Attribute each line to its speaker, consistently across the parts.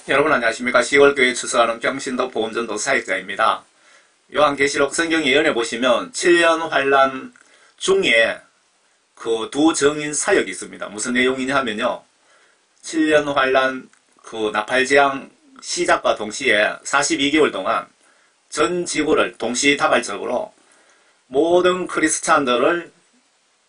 Speaker 1: 여러분 안녕하십니까. 10월교회에 출석하는 평신도 복음전도 사역자입니다. 요한계시록 성경 예언에 보시면 7년 환란 중에 그 두 정인 사역이 있습니다. 무슨 내용이냐 하면요, 7년 환란 그 나팔재앙 시작과 동시에 42개월 동안 전 지구를 동시다발적으로 모든 크리스찬들을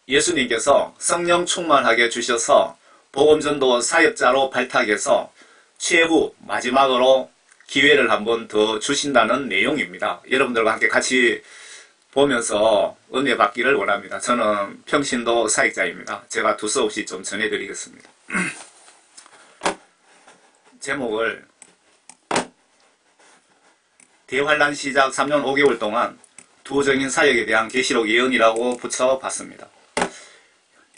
Speaker 1: 예수님께서 성령 충만하게 주셔서 복음전도 사역자로 발탁해서 최후 마지막으로 기회를 한번 더 주신다는 내용입니다. 여러분들과 함께 같이 보면서 은혜 받기를 원합니다. 저는 평신도 사역자입니다. 제가 두서없이 좀 전해드리겠습니다. 제목을 대환란 시작 3년 5개월 동안 두 정인 사역에 대한 계시록 예언이라고 붙여봤습니다.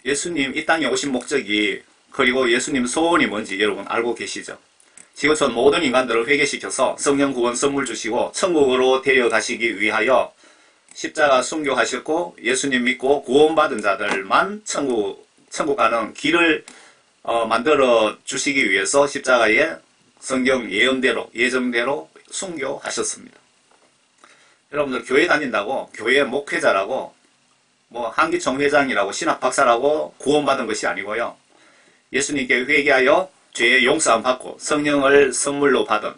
Speaker 1: 예수님 이 땅에 오신 목적이, 그리고 예수님 소원이 뭔지 여러분 알고 계시죠? 지구촌 모든 인간들을 회개시켜서 성령 구원 선물 주시고 천국으로 데려가시기 위하여 십자가 순교하셨고, 예수님 믿고 구원받은 자들만 천국 가는 길을 만들어 주시기 위해서 십자가에 성경 예정대로 순교하셨습니다. 여러분들 교회 다닌다고 교회 목회자라고 뭐 한기총회장이라고 신학박사라고 구원받은 것이 아니고요, 예수님께 회개하여 죄의 용서함 받고 성령을 선물로 받은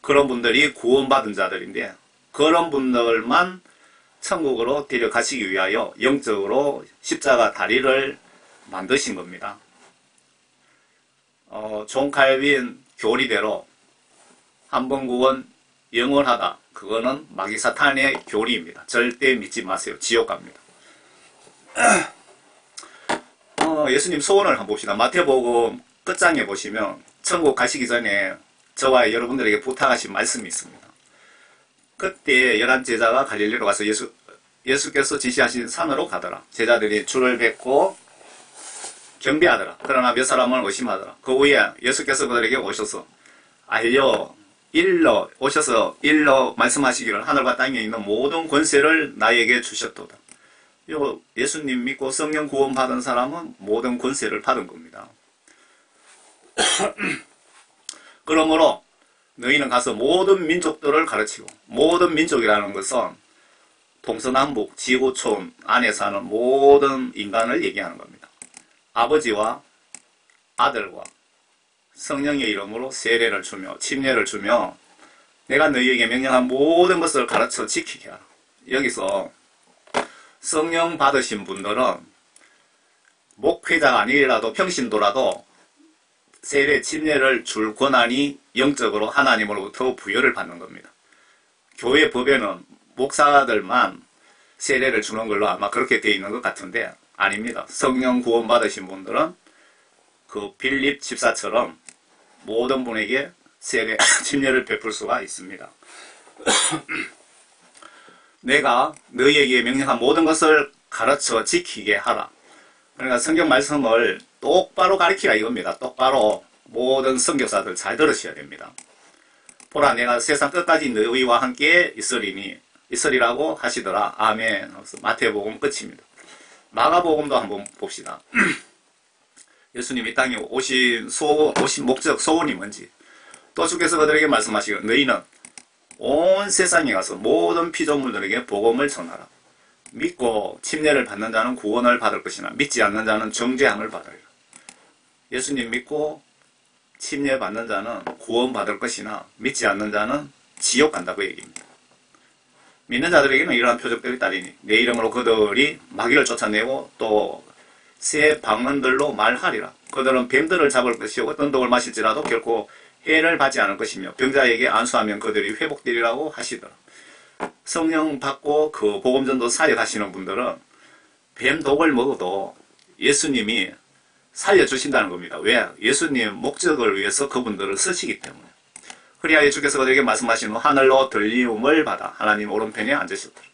Speaker 1: 그런 분들이 구원받은 자들인데, 그런 분들만 천국으로 데려가시기 위하여 영적으로 십자가 다리를 만드신 겁니다. 존 칼빈 교리대로 한 번 구원 영원하다, 그거는 마귀 사탄의 교리입니다. 절대 믿지 마세요. 지옥 갑니다. 예수님 소원을 한번 봅시다. 마태복음 끝장에 보시면 천국 가시기 전에 저와 여러분들에게 부탁하신 말씀이 있습니다. 그때 11제자가 갈릴리로 가서 예수께서 지시하신 산으로 가더라. 제자들이 줄을 뱉고 경배하더라. 그러나 몇 사람은 의심하더라. 그 후에 예수께서 그들에게 오셔서 오셔서 일러 말씀하시기를 하늘과 땅에 있는 모든 권세를 나에게 주셨도다. 예수님 믿고 성령 구원 받은 사람은 모든 권세를 받은 겁니다. 그러므로 너희는 가서 모든 민족들을 가르치고, 모든 민족이라는 것은 동서남북 지구촌 안에 사는 모든 인간을 얘기하는 겁니다. 아버지와 아들과 성령의 이름으로 세례를 주며 침례를 주며 내가 너희에게 명령한 모든 것을 가르쳐 지키게 하라. 여기서 성령 받으신 분들은 목회자가 아니라도 평신도라도 세례 침례를 줄 권한이 영적으로 하나님으로부터 부여를 받는 겁니다. 교회 법에는 목사들만 세례를 주는 걸로 아마 그렇게 되어 있는 것 같은데 아닙니다. 성령 구원 받으신 분들은 그 빌립 집사처럼 모든 분에게 세례 침례를 베풀 수가 있습니다. 내가 너희에게 명령한 모든 것을 가르쳐 지키게 하라. 그러니까 성경 말씀을 똑바로 가르치라 이겁니다. 똑바로 모든 선교사들 잘 들으셔야 됩니다. 보라, 내가 세상 끝까지 너희와 함께 있으리라고 하시더라. 아멘. 마태복음 끝입니다. 마가복음도 한번 봅시다. 예수님 이 땅에 오신 목적, 소원이 뭔지. 또 주께서 그들에게 말씀하시기를 너희는 온 세상에 가서 모든 피조물들에게 복음을 전하라. 믿고 침례를 받는 자는 구원을 받을 것이나 믿지 않는 자는 정죄함을 받으리라. 예수님 믿고 침례 받는 자는 구원 받을 것이나 믿지 않는 자는 지옥 간다고 얘기합니다. 믿는 자들에게는 이러한 표적들이 따르니 내 이름으로 그들이 마귀를 쫓아내고 또 새 방언들로 말하리라. 그들은 뱀들을 잡을 것이요 어떤 독을 마실지라도 결코 해를 받지 않을 것이며 병자에게 안수하면 그들이 회복되리라고 하시더라. 성령 받고 그 복음전도 사역하시는 분들은 뱀 독을 먹어도 예수님이 살려주신다는 겁니다. 왜? 예수님 목적을 위해서 그분들을 쓰시기 때문에. 그리하여 주께서 그들에게 말씀하시는 하늘로 들리움을 받아 하나님 오른편에 앉으셨더라.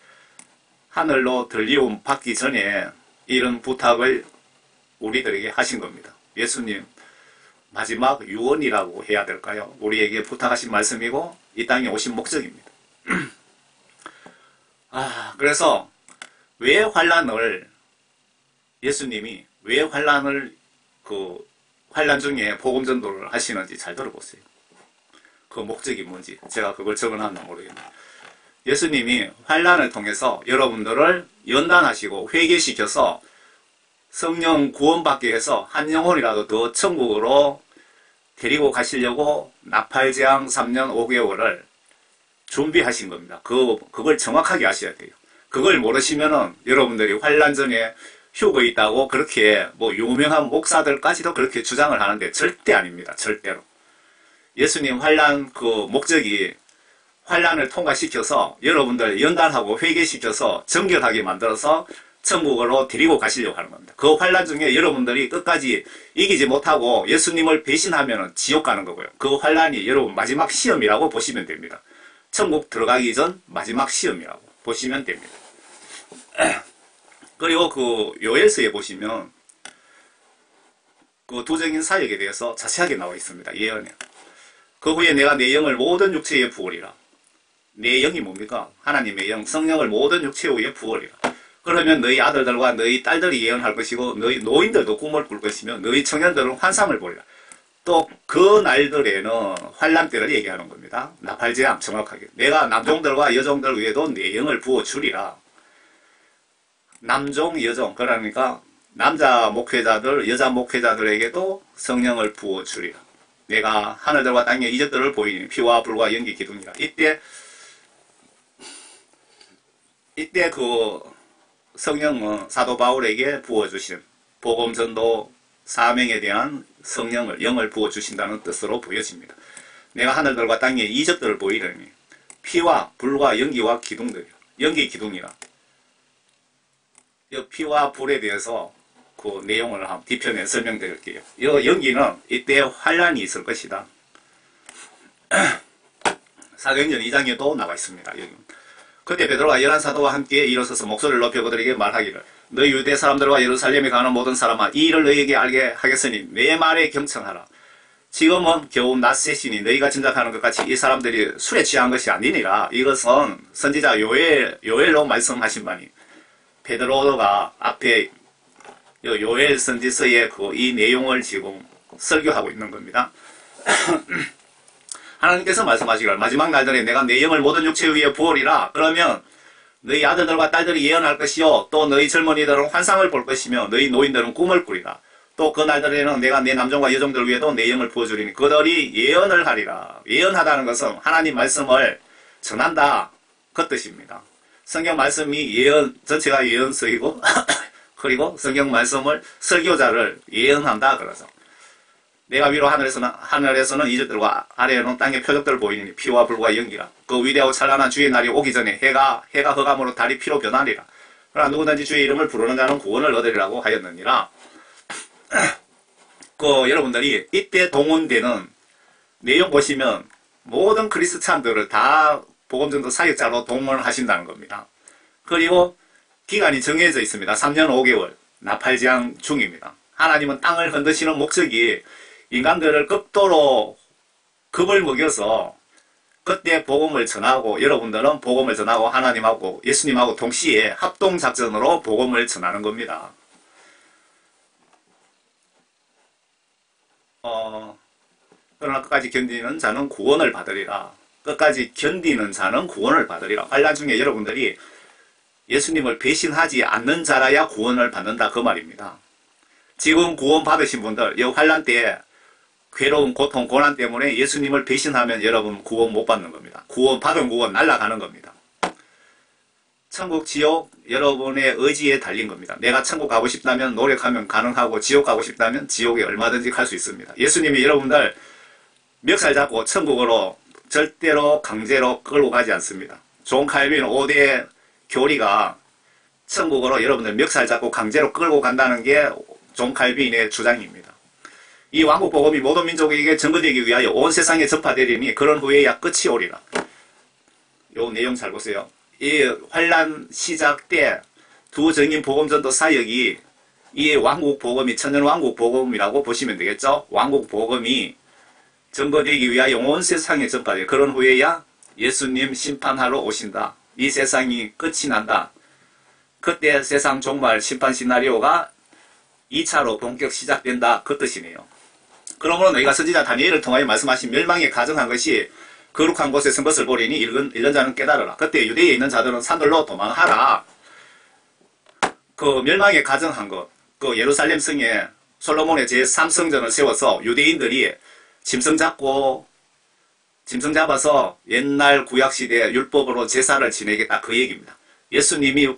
Speaker 1: 하늘로 들리움 받기 전에 이런 부탁을 우리들에게 하신 겁니다. 예수님 마지막 유언이라고 해야 될까요? 우리에게 부탁하신 말씀이고 이 땅에 오신 목적입니다. 그래서 왜 환란을 예수님이 왜 환란 중에 복음 전도를 하시는지 잘 들어보세요. 그 목적이 뭔지 제가 그걸 적어놨나 모르겠네요. 예수님이 환난을 통해서 여러분들을 연단하시고 회개시켜서 성령 구원받게 해서 한 영혼이라도 더 천국으로 데리고 가시려고 나팔제왕 3년 5개월을 준비하신 겁니다. 그걸 정확하게 아셔야 돼요. 그걸 모르시면은 여러분들이 환난 전에 휴거 있다고 그렇게 뭐 유명한 목사들까지도 그렇게 주장을 하는데 절대 아닙니다. 절대로. 예수님 환난 그 목적이 환난을 통과시켜서 여러분들 연단하고 회개시켜서 정결하게 만들어서 천국으로 데리고 가시려고 하는 겁니다. 그 환난 중에 여러분들이 끝까지 이기지 못하고 예수님을 배신하면 지옥 가는 거고요. 그 환난이 여러분 마지막 시험이라고 보시면 됩니다. 천국 들어가기 전 마지막 시험이라고 보시면 됩니다. 그리고 그 요엘서에 보시면 그 도적인 사역에 대해서 자세하게 나와 있습니다. 예언에. 그 후에 내가 내 영을 모든 육체에 부으리라. 내 영이 뭡니까? 하나님의 영, 성령을 모든 육체 위에 부으리라. 그러면 너희 아들들과 너희 딸들이 예언할 것이고 너희 노인들도 꿈을 꿀 것이며 너희 청년들은 환상을 보리라. 또 그 날들에는 환난 때를 얘기하는 겁니다. 나팔제왕 정확하게. 내가 남종들과 여종들 위에도 내 영을 부어주리라. 남종, 여종 그러니까 남자 목회자들, 여자 목회자들에게도 성령을 부어주리라. 내가 하늘들과 땅의 이적들을 보이니 피와 불과 연기 기둥이라. 이때 그 성령은 사도 바울에게 부어주신 복음 전도 사명에 대한 성령을, 영을 부어주신다는 뜻으로 보여집니다. 내가 하늘들과 땅의 이적들을 보이려니 피와 불과 연기와 기둥들이라. 연기 기둥이라. 이 피와 불에 대해서 그 내용을 한 뒤편에 설명드릴게요. 이 연기는 이때 환란이 있을 것이다. 사도행전 2장에도 나와 있습니다. 여기. 그때 베드로가 열한 사도와 함께 일어서서 목소리를 높여 그들에게 말하기를 너희 유대 사람들과 예루살렘에 가는 모든 사람아 이 일을 너희에게 알게 하겠으니 내 말에 경청하라. 지금은 겨우 낮새시니 너희가 짐작하는 것 같이 이 사람들이 술에 취한 것이 아니니라. 이것은 선지자 요엘로 말씀하신 바니 베드로가 앞에 요엘 선지서의 이 내용을 지금 설교하고 있는 겁니다. 하나님께서 말씀하시기를 마지막 날들에 내가 내 영을 모든 육체 위에 부으리라. 그러면 너희 아들들과 딸들이 예언할 것이요 또 너희 젊은이들은 환상을 볼 것이며 너희 노인들은 꿈을 꾸리라. 또 그 날들에는 내가 내 남종과 여종들 위에도 내 영을 부어주리니 그들이 예언을 하리라. 예언하다는 것은 하나님 말씀을 전한다 그 뜻입니다. 성경 말씀이 예언 전체가 예언서이고 그리고 성경 말씀을 설교자를 예언한다 그러죠. 내가 위로 하늘에서는 이적들과 아래에는 땅의 표적들을 보이니 피와 불과 연기라. 그 위대하고 찬란한 주의 날이 오기 전에 해가 흑암으로 달이 피로 변하리라. 그러나 누구든지 주의 이름을 부르는 자는 구원을 얻으리라고 하였느니라. 여러분들이 이때 동원되는 내용 보시면 모든 그리스찬들을 다 복음전도 사역자로 동원하신다는 겁니다. 그리고 기간이 정해져 있습니다. 3년 5개월 나팔제왕 중입니다. 하나님은 땅을 흔드시는 목적이 인간들을 극도로 겁을 먹여서 그때 복음을 전하고 여러분들은 복음을 전하고 하나님하고 예수님하고 동시에 합동작전으로 복음을 전하는 겁니다. 그러나 끝까지 견디는 자는 구원을 받으리라. 끝까지 견디는 자는 구원을 받으리라. 환난 중에 여러분들이 예수님을 배신하지 않는 자라야 구원을 받는다 그 말입니다. 지금 구원 받으신 분들 이 환난 때 괴로운 고통 고난 때문에 예수님을 배신하면 여러분 구원 못 받는 겁니다. 받은 구원 날아가는 겁니다. 천국 지옥 여러분의 의지에 달린 겁니다. 내가 천국 가고 싶다면 노력하면 가능하고 지옥 가고 싶다면 지옥에 얼마든지 갈 수 있습니다. 예수님이 여러분들 멱살 잡고 천국으로 절대로 강제로 끌고 가지 않습니다. 존 칼빈 5대 교리가 천국으로 여러분들 멱살 잡고 강제로 끌고 간다는 게 존 칼빈의 주장입니다. 이 왕국 복음이 모든 민족에게 전거되기 위하여 온 세상에 전파되리니 그런 후에야 끝이 오리라. 요 내용 잘 보세요. 이 환란 시작 때 두 증인 복음전도 사역이 이 왕국 복음이 천년 왕국 복음이라고 보시면 되겠죠. 왕국 복음이 전거되기 위하여 온 세상에 전파돼. 그런 후에야 예수님 심판하러 오신다. 이 세상이 끝이 난다. 그때 세상 종말 심판 시나리오가 2차로 본격 시작된다. 그 뜻이네요. 그러므로 너희가 선지자 다니엘을 통하여 말씀하신 멸망에 가정한 것이 거룩한 곳에 선 것을 보리니 읽은 자는 깨달으라. 그때 유대에 있는 자들은 산들로 도망하라. 그 멸망에 가정한 것, 그 예루살렘 성에 솔로몬의 제3성전을 세워서 유대인들이 짐승 잡아서 옛날 구약시대 율법으로 제사를 지내겠다, 그 얘기입니다. 예수님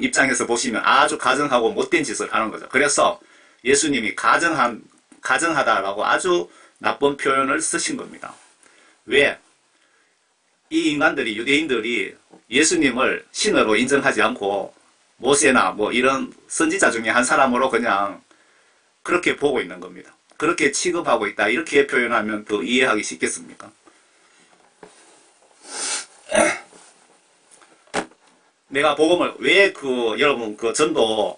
Speaker 1: 입장에서 보시면 아주 가증하고 못된 짓을 하는 거죠. 그래서 예수님이 가증하다라고 아주 나쁜 표현을 쓰신 겁니다. 왜? 이 인간들이, 유대인들이 예수님을 신으로 인정하지 않고 모세나 뭐 이런 선지자 중에 한 사람으로 그냥 그렇게 보고 있는 겁니다. 그렇게 취급하고 있다, 이렇게 표현하면 더 이해하기 쉽겠습니까? 내가 복음을 왜 여러분 전도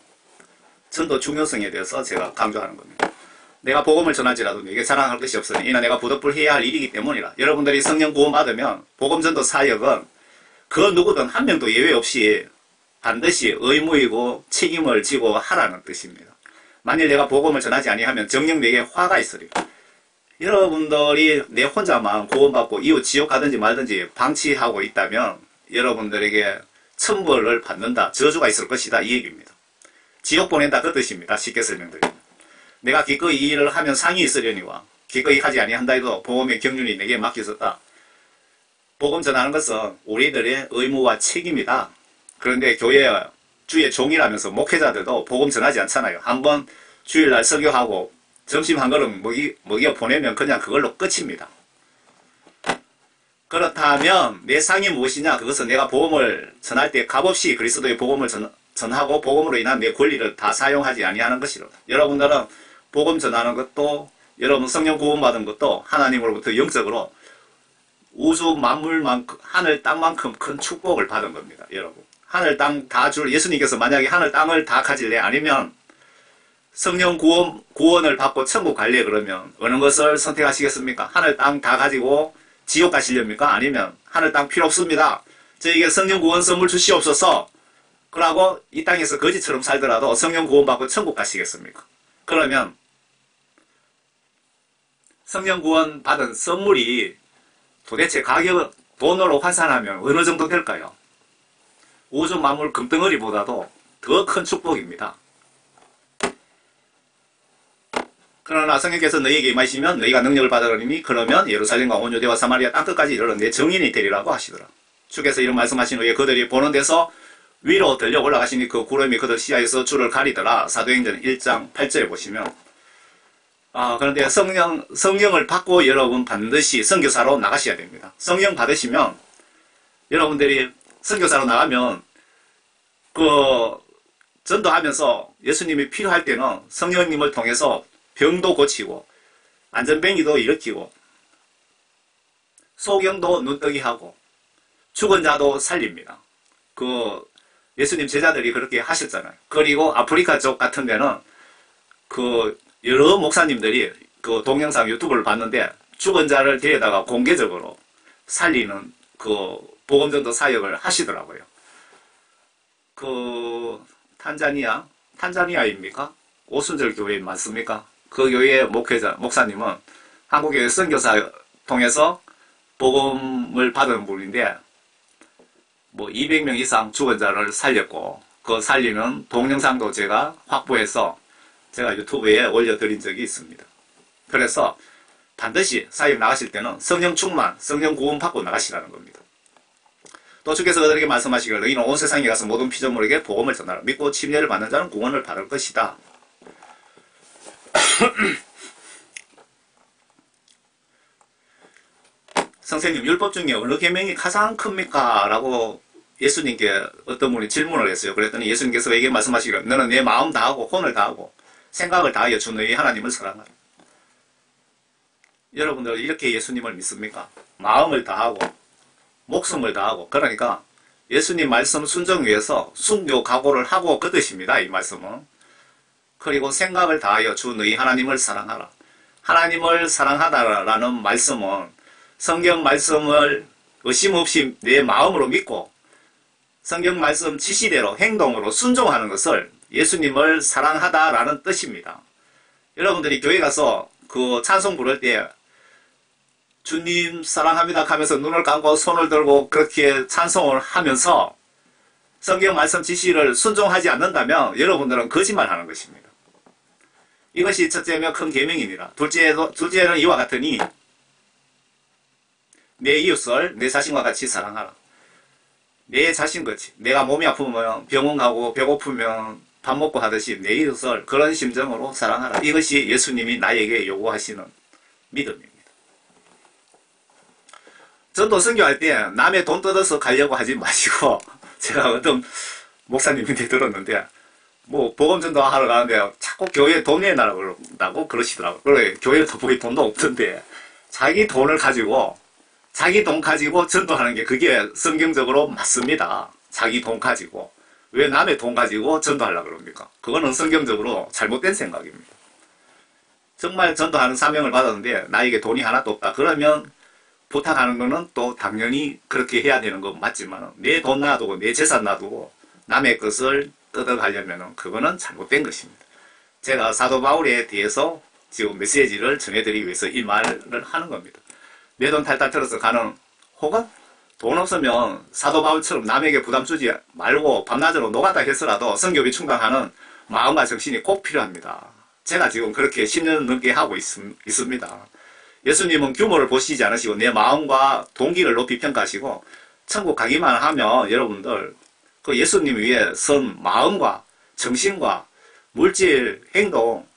Speaker 1: 중요성에 대해서 제가 강조하는 겁니다. 내가 복음을 전할지라도 내게 자랑할 것이 없으니 이는 내가 부득불해야 할 일이기 때문이라. 여러분들이 성령 구원 받으면 복음 전도 사역은 그 누구든 한 명도 예외 없이 반드시 의무이고 책임을 지고 하라는 뜻입니다. 만일 내가 복음을 전하지 아니하면 정녕 내게 화가 있으리. 여러분들이 내 혼자만 구원받고 이후 지옥 가든지 말든지 방치하고 있다면 여러분들에게 천벌을 받는다, 저주가 있을 것이다, 이 얘기입니다. 지옥 보낸다, 그 뜻입니다. 쉽게 설명드리면. 내가 기꺼이 이 일을 하면 상이 있으려니와 기꺼이 하지 아니한다 해도 복음의 경륜이 내게 맡겨졌다. 복음 전하는 것은 우리들의 의무와 책임이다. 그런데 교회 주의 종이라면서 목회자들도 복음 전하지 않잖아요. 한번 주일날 설교하고 점심 한 그릇 먹여 보내면 그냥 그걸로 끝입니다. 그렇다면 내 상이 무엇이냐? 그것은 내가 복음을 전할 때 값없이 그리스도의 복음을 전하고 복음으로 인한 내 권리를 다 사용하지 아니하는 것이로다. 여러분들은 복음 전하는 것도, 여러분 성령 구원받은 것도 하나님으로부터 영적으로 우주 만물만큼, 하늘 땅만큼 큰 축복을 받은 겁니다. 여러분, 하늘 땅 다 예수님께서 만약에 하늘 땅을 다 가질래, 아니면 성령 구원을 받고 천국 갈래, 그러면 어느 것을 선택하시겠습니까? 하늘 땅 다 가지고 지옥 가시렵니까? 아니면 하늘 땅 필요 없습니다, 저에게 성령 구원 선물 주시옵소서, 그러고 이 땅에서 거지처럼 살더라도 성령 구원 받고 천국 가시겠습니까? 그러면 성령 구원 받은 선물이 도대체 돈으로 환산하면 어느 정도 될까요? 우주 만물 금덩어리보다도 더 큰 축복입니다. 그러나 성령께서 너희에게 임하시면 너희가 능력을 받으리니 그러면 예루살렘과 온 유대와 사마리아 땅끝까지 이르러 내 증인이 되리라고 하시더라. 주께서 이런 말씀하신 후에 그들이 보는 데서 위로 들려 올라가시니 그 구름이 그들 시야에서 주를 가리더라. 사도행전 1장 8절에 보시면, 그런데 성령을 받고 여러분 반드시 선교사로 나가셔야 됩니다. 성령 받으시면 여러분들이 선교사로 나가면 전도하면서 예수님이 필요할 때는 성령님을 통해서 병도 고치고 안전뱅이도 일으키고 소경도 눈뜨기 하고 죽은 자도 살립니다. 예수님 제자들이 그렇게 하셨잖아요. 그리고 아프리카 쪽 같은 데는 여러 목사님들이 동영상 유튜브를 봤는데 죽은 자를 데려다가 공개적으로 살리는 복음전도 사역을 하시더라고요. 탄자니아입니까? 오순절 교회 맞습니까? 그 교회 목사님은 한국교회 선교사 통해서 복음을 받은 분인데 200명 이상 죽은 자를 살렸고, 그 살리는 동영상도 제가 확보해서 제가 유튜브에 올려드린 적이 있습니다. 그래서 반드시 사역 나가실 때는 성령 충만, 성령 구원 받고 나가시라는 겁니다. 또 주께서 그들에게 말씀하시기를 너희는 온 세상에 가서 모든 피조물에게 복음을 전하라. 믿고 침례를 받는 자는 구원을 받을 것이다. 선생님, 율법 중에 어느 계명이 가장 큽니까? 라고 예수님께 어떤 분이 질문을 했어요. 그랬더니 예수님께서 에게 말씀하시기를 너는 내 마음 다하고 혼을 다하고 생각을 다하여 주 너희 하나님을 사랑하라. 여러분들 이렇게 예수님을 믿습니까? 마음을 다하고 목숨을 다하고, 그러니까 예수님 말씀 순종 위해서 순교 각오를 하고 그 뜻입니다. 이 말씀은. 그리고 생각을 다하여 주 너희 하나님을 사랑하라. 하나님을 사랑하다라는 말씀은 성경 말씀을 의심 없이 내 마음으로 믿고 성경 말씀 지시대로 행동으로 순종하는 것을 예수님을 사랑하다라는 뜻입니다. 여러분들이 교회 가서 그 찬송 부를 때 주님 사랑합니다 하면서 눈을 감고 손을 들고 그렇게 찬송을 하면서 성경 말씀 지시를 순종하지 않는다면 여러분들은 거짓말하는 것입니다. 이것이 첫째며 큰 계명입니다. 둘째는 이와 같으니 내 이웃을 내 자신과 같이 사랑하라. 내 자신같이 내가 몸이 아프면 병원 가고 배고프면 밥 먹고 하듯이 내 이웃을 그런 심정으로 사랑하라. 이것이 예수님이 나에게 요구하시는 믿음입니다. 전도 선교할 때 남의 돈 뜯어서 가려고 하지 마시고 제가 어떤 목사님인데 들었는데 뭐 복음전도 하러 가는데 자꾸 교회에 돈 내놔라고 그러시더라고요. 그래 교회에 거의 돈도 없던데 자기 돈을 가지고 자기 돈 가지고 전도하는 게 그게 성경적으로 맞습니다. 자기 돈 가지고 왜 남의 돈 가지고 전도하려고 그럽니까? 그거는 성경적으로 잘못된 생각입니다. 정말 전도하는 사명을 받았는데 나에게 돈이 하나도 없다. 그러면 부탁하는 거는 또 당연히 그렇게 해야 되는 건 맞지만 내 돈 놔두고 내 재산 놔두고 남의 것을 뜯어가려면 그거는 잘못된 것입니다. 제가 사도 바울에 대해서 지금 메시지를 전해드리기 위해서 이 말을 하는 겁니다. 내 돈 탈탈 털어서 가는 혹은 돈 없으면 사도 바울처럼 남에게 부담 주지 말고 밤낮으로 노가다 해서라도 선교비 충당하는 마음과 정신이 꼭 필요합니다. 제가 지금 그렇게 10년 넘게 하고 있습니다. 예수님은 규모를 보시지 않으시고 내 마음과 동기를 높이 평가하시고 천국 가기만 하면 여러분들 그 예수님 위에 선 마음과 정신과 물질, 행동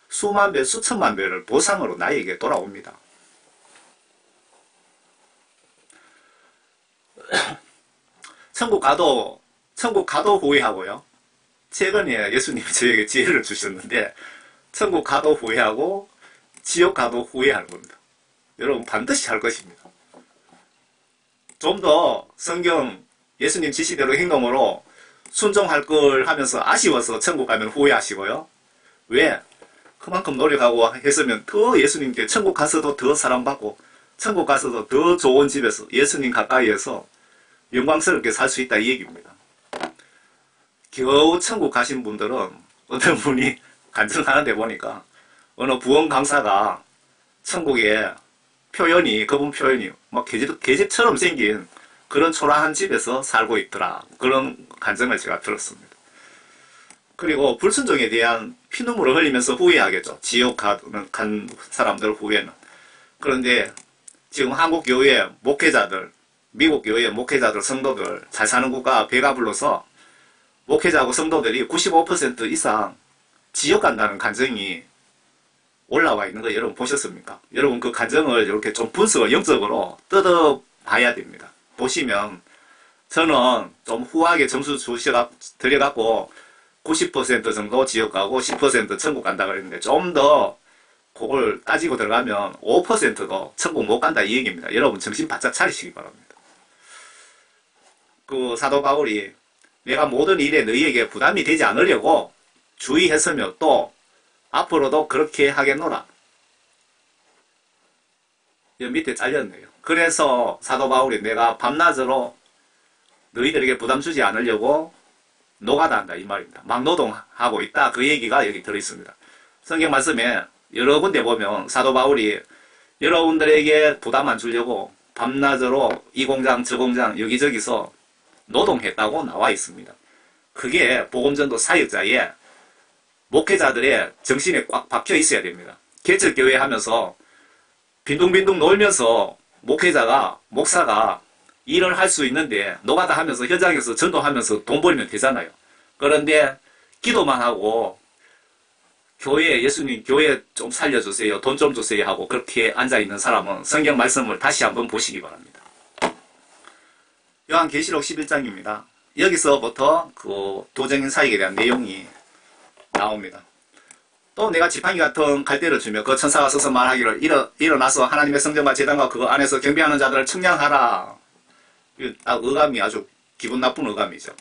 Speaker 1: 수만 배, 수천만 배를 보상으로 나에게 돌아옵니다. 천국 가도 후회하고요. 최근에 예수님이 저에게 지혜를 주셨는데 천국 가도 후회하고 지옥 가도 후회할 겁니다. 여러분 반드시 할 것입니다. 좀 더 성경 예수님 지시대로 행동으로 순종할 걸 하면서 아쉬워서 천국 가면 후회하시고요. 왜? 그만큼 노력하고 했으면 더 예수님께 천국 가서도 더 사랑받고 천국 가서도 더 좋은 집에서 예수님 가까이에서 영광스럽게 살 수 있다 이 얘기입니다. 겨우 천국 가신 분들은 어떤 분이 간증하는데 보니까 어느 부원 강사가 천국에 그분 표현이 막 계집처럼 생긴 그런 초라한 집에서 살고 있더라. 그런 간증을 제가 들었습니다. 그리고 불순종에 대한 피눈물을 흘리면서 후회하겠죠. 지옥 간 사람들 후회는. 그런데 지금 한국 교회 목회자들, 미국 교회 목회자들, 성도들 잘 사는 국가 배가 불러서 목회자하고 성도들이 95% 이상 지옥 간다는 간증이 올라와 있는 거 여러분 보셨습니까? 여러분 그 간증을 이렇게 좀 분석을 영적으로 뜯어봐야 됩니다. 보시면 저는 좀 후하게 점수 드려갖고 90% 정도 지옥 가고 10% 천국 간다 그랬는데 좀 더 그걸 따지고 들어가면 5%도 천국 못 간다 이 얘기입니다. 여러분 정신 바짝 차리시기 바랍니다. 그 사도 바울이 내가 모든 일에 너희에게 부담이 되지 않으려고 주의했으며 또 앞으로도 그렇게 하겠노라. 여기 밑에 잘렸네요. 그래서 사도 바울이 내가 밤낮으로 너희들에게 부담 주지 않으려고 노가다 한다 이 말입니다. 막노동하고 있다 그 얘기가 여기 들어있습니다. 성경 말씀에 여러 군데 보면 사도 바울이 여러분들에게 부담 안 주려고 밤낮으로 이 공장 저 공장 여기저기서 노동했다고 나와 있습니다. 그게 복음전도 사역자의 목회자들의 정신에 꽉 박혀 있어야 됩니다. 개척교회 하면서 빈둥빈둥 놀면서 목사가 일을 할 수 있는데 노가다 하면서 현장에서 전도하면서 돈 벌면 되잖아요. 그런데 기도만 하고 예수님 교회 좀 살려주세요. 돈 좀 주세요 하고 그렇게 앉아있는 사람은 성경 말씀을 다시 한번 보시기 바랍니다. 요한계시록 11장입니다. 여기서부터 그 도적인 사역에 대한 내용이 나옵니다. 또 내가 지팡이 같은 갈대를 주며 그 천사가 서서 말하기를 일어나서 하나님의 성전과 제단과 그 안에서 경배하는 자들을 청량하라. 딱 어감이 아주 기분 나쁜 어감이죠.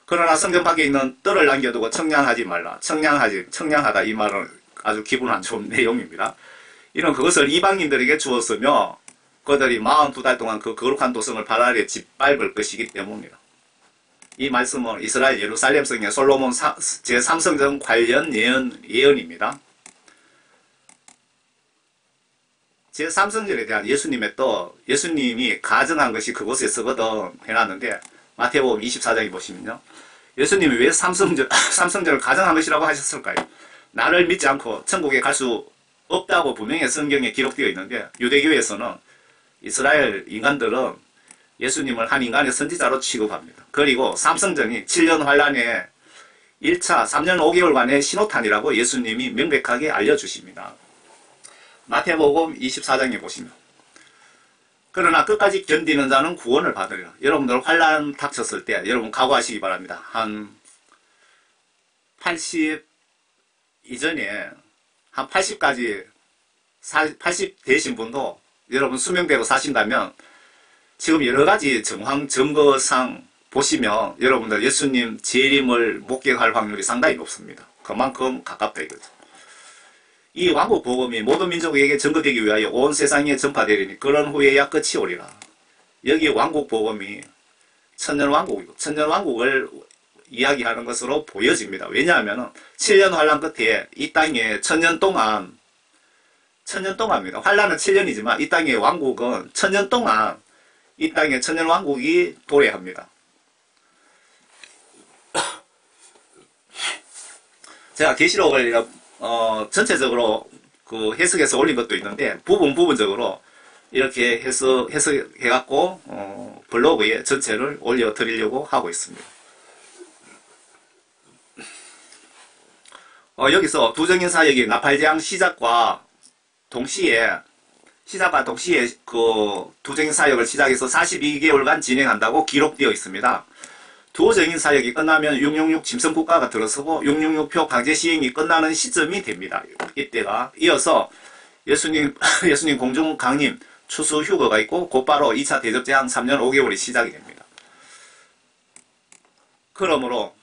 Speaker 1: 그러나 성전 밖에 있는 뜰을 남겨두고 청량하지 말라. 청량하다 이 말은 아주 기분 안 좋은 내용입니다. 이는 그것을 이방인들에게 주었으며 그들이 42달 동안 그 거룩한 도성을 발 아래 짓밟을 것이기 때문이다. 이 말씀은 이스라엘 예루살렘 성의 솔로몬 제3성전 관련 예언입니다. 제3성전에 대한 예수님의 또 예수님이 가정한 것이 그곳에 쓰거든 해놨는데 마태복음 24장에 보시면요. 예수님이 왜 삼성전을 가정한 것이라고 하셨을까요? 나를 믿지 않고 천국에 갈 수 없다고 분명히 성경에 기록되어 있는데 유대교에서는 이스라엘 인간들은 예수님을 한 인간의 선지자로 취급합니다. 그리고 삼성전이 7년 환란의 1차 3년 5개월간의 신호탄이라고 예수님이 명백하게 알려주십니다. 마태복음 24장에 보시면 그러나 끝까지 견디는 자는 구원을 받으리라. 여러분들 환란 닥쳤을 때 여러분 각오하시기 바랍니다. 한 80 이전에 한 80까지 80 되신 분도 여러분 수명대로 사신다면 지금 여러가지 정황 증거상 보시면 여러분들 예수님 재림을 목격할 확률이 상당히 높습니다. 그만큼 가깝다 이거죠. 이 왕국 복음이 모든 민족에게 전거되기 위하여 온 세상에 전파되리니 그런 후에야 끝이 오리라. 여기 왕국 복음이 천년왕국이고 천년왕국을 이야기하는 것으로 보여집니다. 왜냐하면 7년 환란 끝에 이 땅에 천년 동안입니다. 환란은 7년이지만 이 땅의 왕국은 천년 동안 이 땅에 천년왕국이 도래합니다. 제가 계시록을 전체적으로 그 해석해서 올린 것도 있는데 부분적으로 이렇게 해석해갖고 블로그에 전체를 올려드리려고 하고 있습니다. 여기서 두정인 사역이 나팔재앙 시작과 동시에 그 두정인 사역을 시작해서 42개월간 진행한다고 기록되어 있습니다. 두정인 사역이 끝나면 666 짐승국가가 들어서고 666표 강제 시행이 끝나는 시점이 됩니다. 이때가 이어서 예수님 공중 강림 추수 휴거가 있고 곧바로 2차 대접재앙 3년 5개월이 시작이 됩니다. 그러므로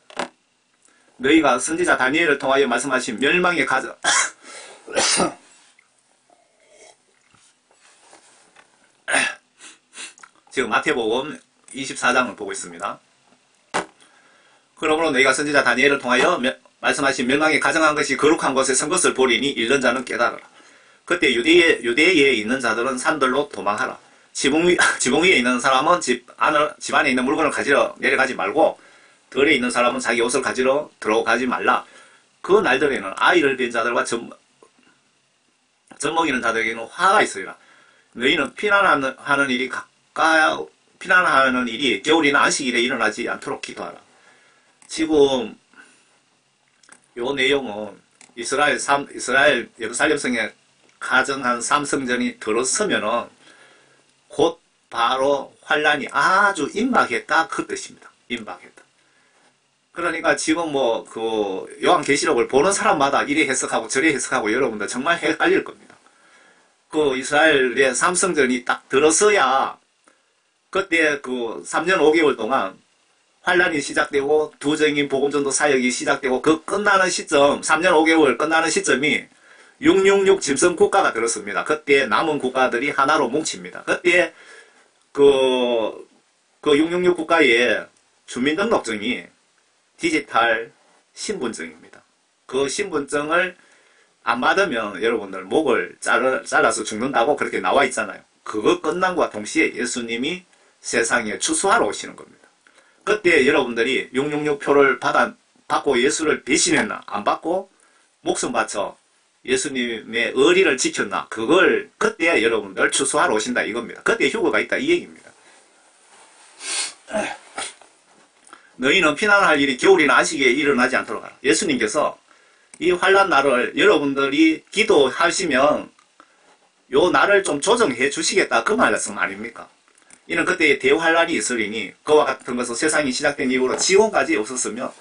Speaker 1: 너희가 선지자 다니엘을 통하여 말씀하신 멸망의 가정 지금 마태복음 24장을 보고 있습니다. 그러므로 너희가 선지자 다니엘을 통하여 말씀하신 멸망에 가정한 것이 거룩한 곳에 선 것을 보리니 잃는 자는 깨달으라. 그때 유대에 있는 자들은 산들로 도망하라. 지붕 위에 있는 사람은 집 안에 있는 물건을 가지러 내려가지 말고 들에 있는 사람은 자기 옷을 가지러 들어가지 말라. 그 날들에는 아이를 낳은 자들과 젖먹이는 자들에게는 화가 있으리라. 너희는 피난하는 일이 겨울이나 안식일에 일어나지 않도록 기도하라. 지금 요 내용은 이스라엘 예루살렘 성에 가정한 삼성전이 들어서면은 곧 바로 환란이 아주 임박했다 그 뜻입니다. 임박했다. 그러니까 지금 그 요한계시록을 보는 사람마다 이래 해석하고 저래 해석하고 여러분들 정말 헷갈릴 겁니다. 그 이스라엘의 삼성전이 딱 들어서야 그때 그 3년 5개월 동안 환란이 시작되고 두정인 복음전도 사역이 시작되고 그 끝나는 시점 3년 5개월 끝나는 시점이 666 짐승 국가가 들었습니다. 그때 남은 국가들이 하나로 뭉칩니다. 그때 그 666 국가의 주민등록증이 디지털 신분증입니다. 그 신분증을 안 받으면 여러분들 목을 잘라서 죽는다고 그렇게 나와 있잖아요. 그거 끝난 것과 동시에 예수님이 세상에 추수하러 오시는 겁니다. 그때 여러분들이 666표를 받고 예수를 배신했나? 안 받고 목숨 바쳐 예수님의 의리를 지켰나? 그걸 그때 여러분들 추수하러 오신다 이겁니다. 그때 휴거가 있다 이 얘기입니다. 너희는 피난할 일이 겨울이나 안식일에 일어나지 않도록 하라. 예수님께서 이 환란 날을 여러분들이 기도하시면 요 날을 좀 조정해 주시겠다 그 말씀 아닙니까? 이는 그때 대환란이 있으리니 그와 같은 것은 세상이 시작된 이후로 지금까지 없었으며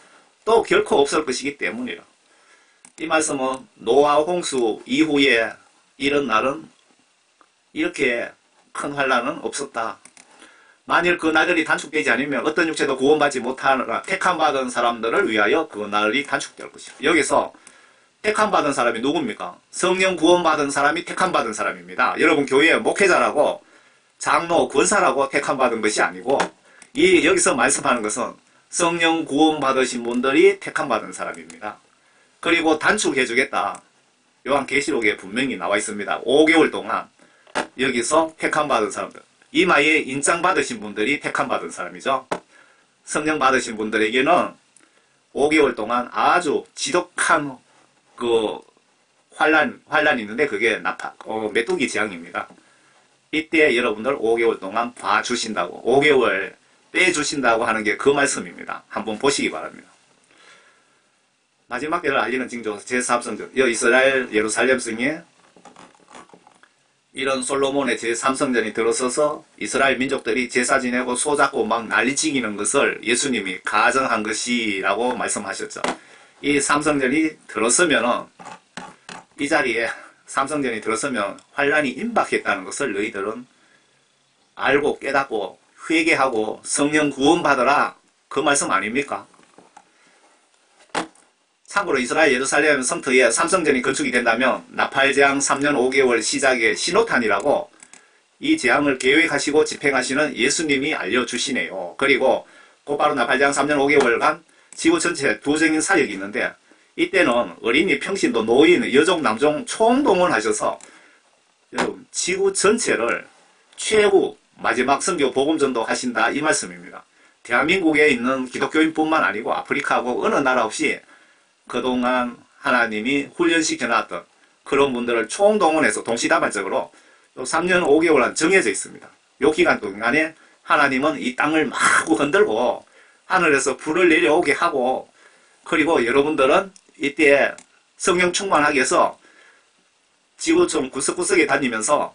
Speaker 1: 또 결코 없을 것이기 때문이라. 이 말씀은 노아 홍수 이후에 이런 날은 이렇게 큰 환란은 없었다. 만일 그 날들이 단축되지 않으면 어떤 육체도 구원받지 못하라. 택함받은 사람들을 위하여 그 날이 단축될 것이다. 여기서 택함받은 사람이 누굽니까? 성령 구원받은 사람이 택함받은 사람입니다. 여러분 교회의 목회자라고 장로, 권사라고 택함받은 것이 아니고 여기서 말씀하는 것은 성령 구원받으신 분들이 택함받은 사람입니다. 그리고 단축해 주겠다. 요한계시록에 분명히 나와 있습니다. 5개월 동안 여기서 택함받은 사람들, 이마에 인장 받으신 분들이 택함받은 사람이죠. 성령 받으신 분들에게는 5개월 동안 아주 지독한 그 환란이 있는데 그게 메뚜기 재앙입니다. 이때 여러분들 5개월 동안 봐주신다고, 5개월 빼주신다고 하는 게 그 말씀입니다. 한번 보시기 바랍니다. 마지막 때를 알리는 징조 제3성전, 이스라엘 예루살렘 성에 이런 솔로몬의 제3성전이 들어서서 이스라엘 민족들이 제사 지내고 소잡고 막 난리치기는 것을 예수님이 가정한 것이라고 말씀하셨죠. 이 삼성전이 들어서면은, 이 자리에 삼성전이 들어서면 환란이 임박했다는 것을 너희들은 알고 깨닫고 회개하고 성령 구원받으라, 그 말씀 아닙니까? 참고로 이스라엘 예루살렘 성터에 삼성전이 건축이 된다면 나팔재앙 3년 5개월 시작의 신호탄이라고 이 재앙을 계획하시고 집행하시는 예수님이 알려주시네요. 그리고 곧바로 나팔재앙 3년 5개월간 지구 전체 두정인 사역이 있는데, 이때는 어린이, 평신도, 노인, 여종, 남종 총동원하셔서 여러분 지구 전체를 최후 마지막 선교 복음전도 하신다, 이 말씀입니다. 대한민국에 있는 기독교인뿐만 아니고 아프리카하고 어느 나라 없이 그동안 하나님이 훈련시켜놨던 그런 분들을 총동원해서 동시다발적으로 3년 5개월간 정해져 있습니다. 요 기간 동안에 하나님은 이 땅을 마구 흔들고 하늘에서 불을 내려오게 하고, 그리고 여러분들은 이때 성령 충만하게 해서 지구 좀 구석구석에 다니면서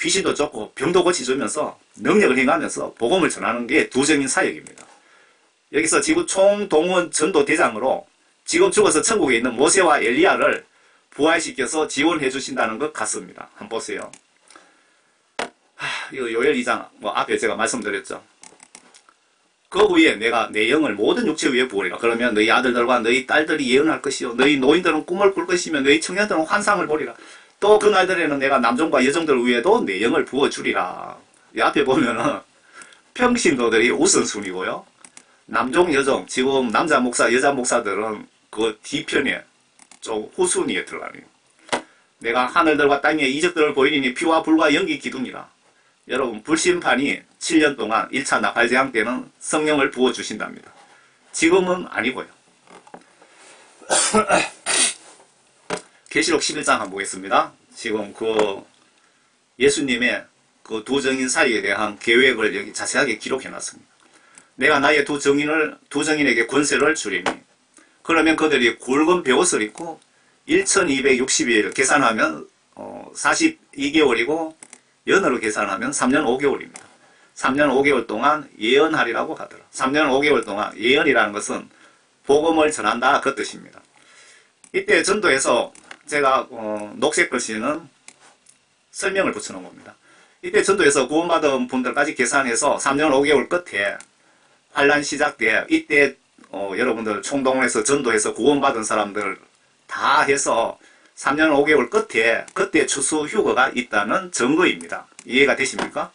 Speaker 1: 귀신도 쫓고 병도 고치주면서 능력을 행하면서 복음을 전하는 게 두정인 사역입니다. 여기서 지구 총동원 전도 대장으로 지금 죽어서 천국에 있는 모세와 엘리야를 부활시켜서 지원해 주신다는 것 같습니다. 한번 보세요. 이거 요엘 2장 앞에 제가 말씀드렸죠. 그 후에 내가 내 영을 모든 육체 위에 부으리라. 그러면 너희 아들들과 너희 딸들이 예언할 것이요, 너희 노인들은 꿈을 꿀 것이며 너희 청년들은 환상을 보리라. 또 그날들에는 내가 남종과 여종들 위에도 내 영을 부어주리라. 이 앞에 보면은 평신도들이 우선순위고요, 남종, 여종, 지금 남자 목사, 여자 목사들은 그 뒤편에 좀 후순위에 들어가네요. 내가 하늘들과 땅의 이적들을 보이니 피와 불과 연기 기둥이라. 여러분 불심판이 7년 동안 1차 나팔재앙 때는 성령을 부어주신답니다. 지금은 아니고요. 계시록 11장 한번 보겠습니다. 지금 그 예수님의 그 두 정인 사이에 대한 계획을 여기 자세하게 기록해 놨습니다. 내가 나의 두 정인에게 권세를 주리니, 그러면 그들이 굵은 베옷을 입고 1260일 계산하면 42개월이고 연으로 계산하면 3년 5개월입니다. 3년 5개월 동안 예언하리라고 하더라. 3년 5개월 동안 예언이라는 것은 복음을 전한다, 그 뜻입니다. 이때 전도에서 제가 녹색 글씨는 설명을 붙여놓은 겁니다. 이때 전도에서 구원받은 분들까지 계산해서 3년 5개월 끝에 환란 시작 때 이때 여러분들 총동원해서 전도해서 구원받은 사람들 다 해서 3년 5개월 끝에 그때 추수 휴거가 있다는 증거입니다. 이해가 되십니까?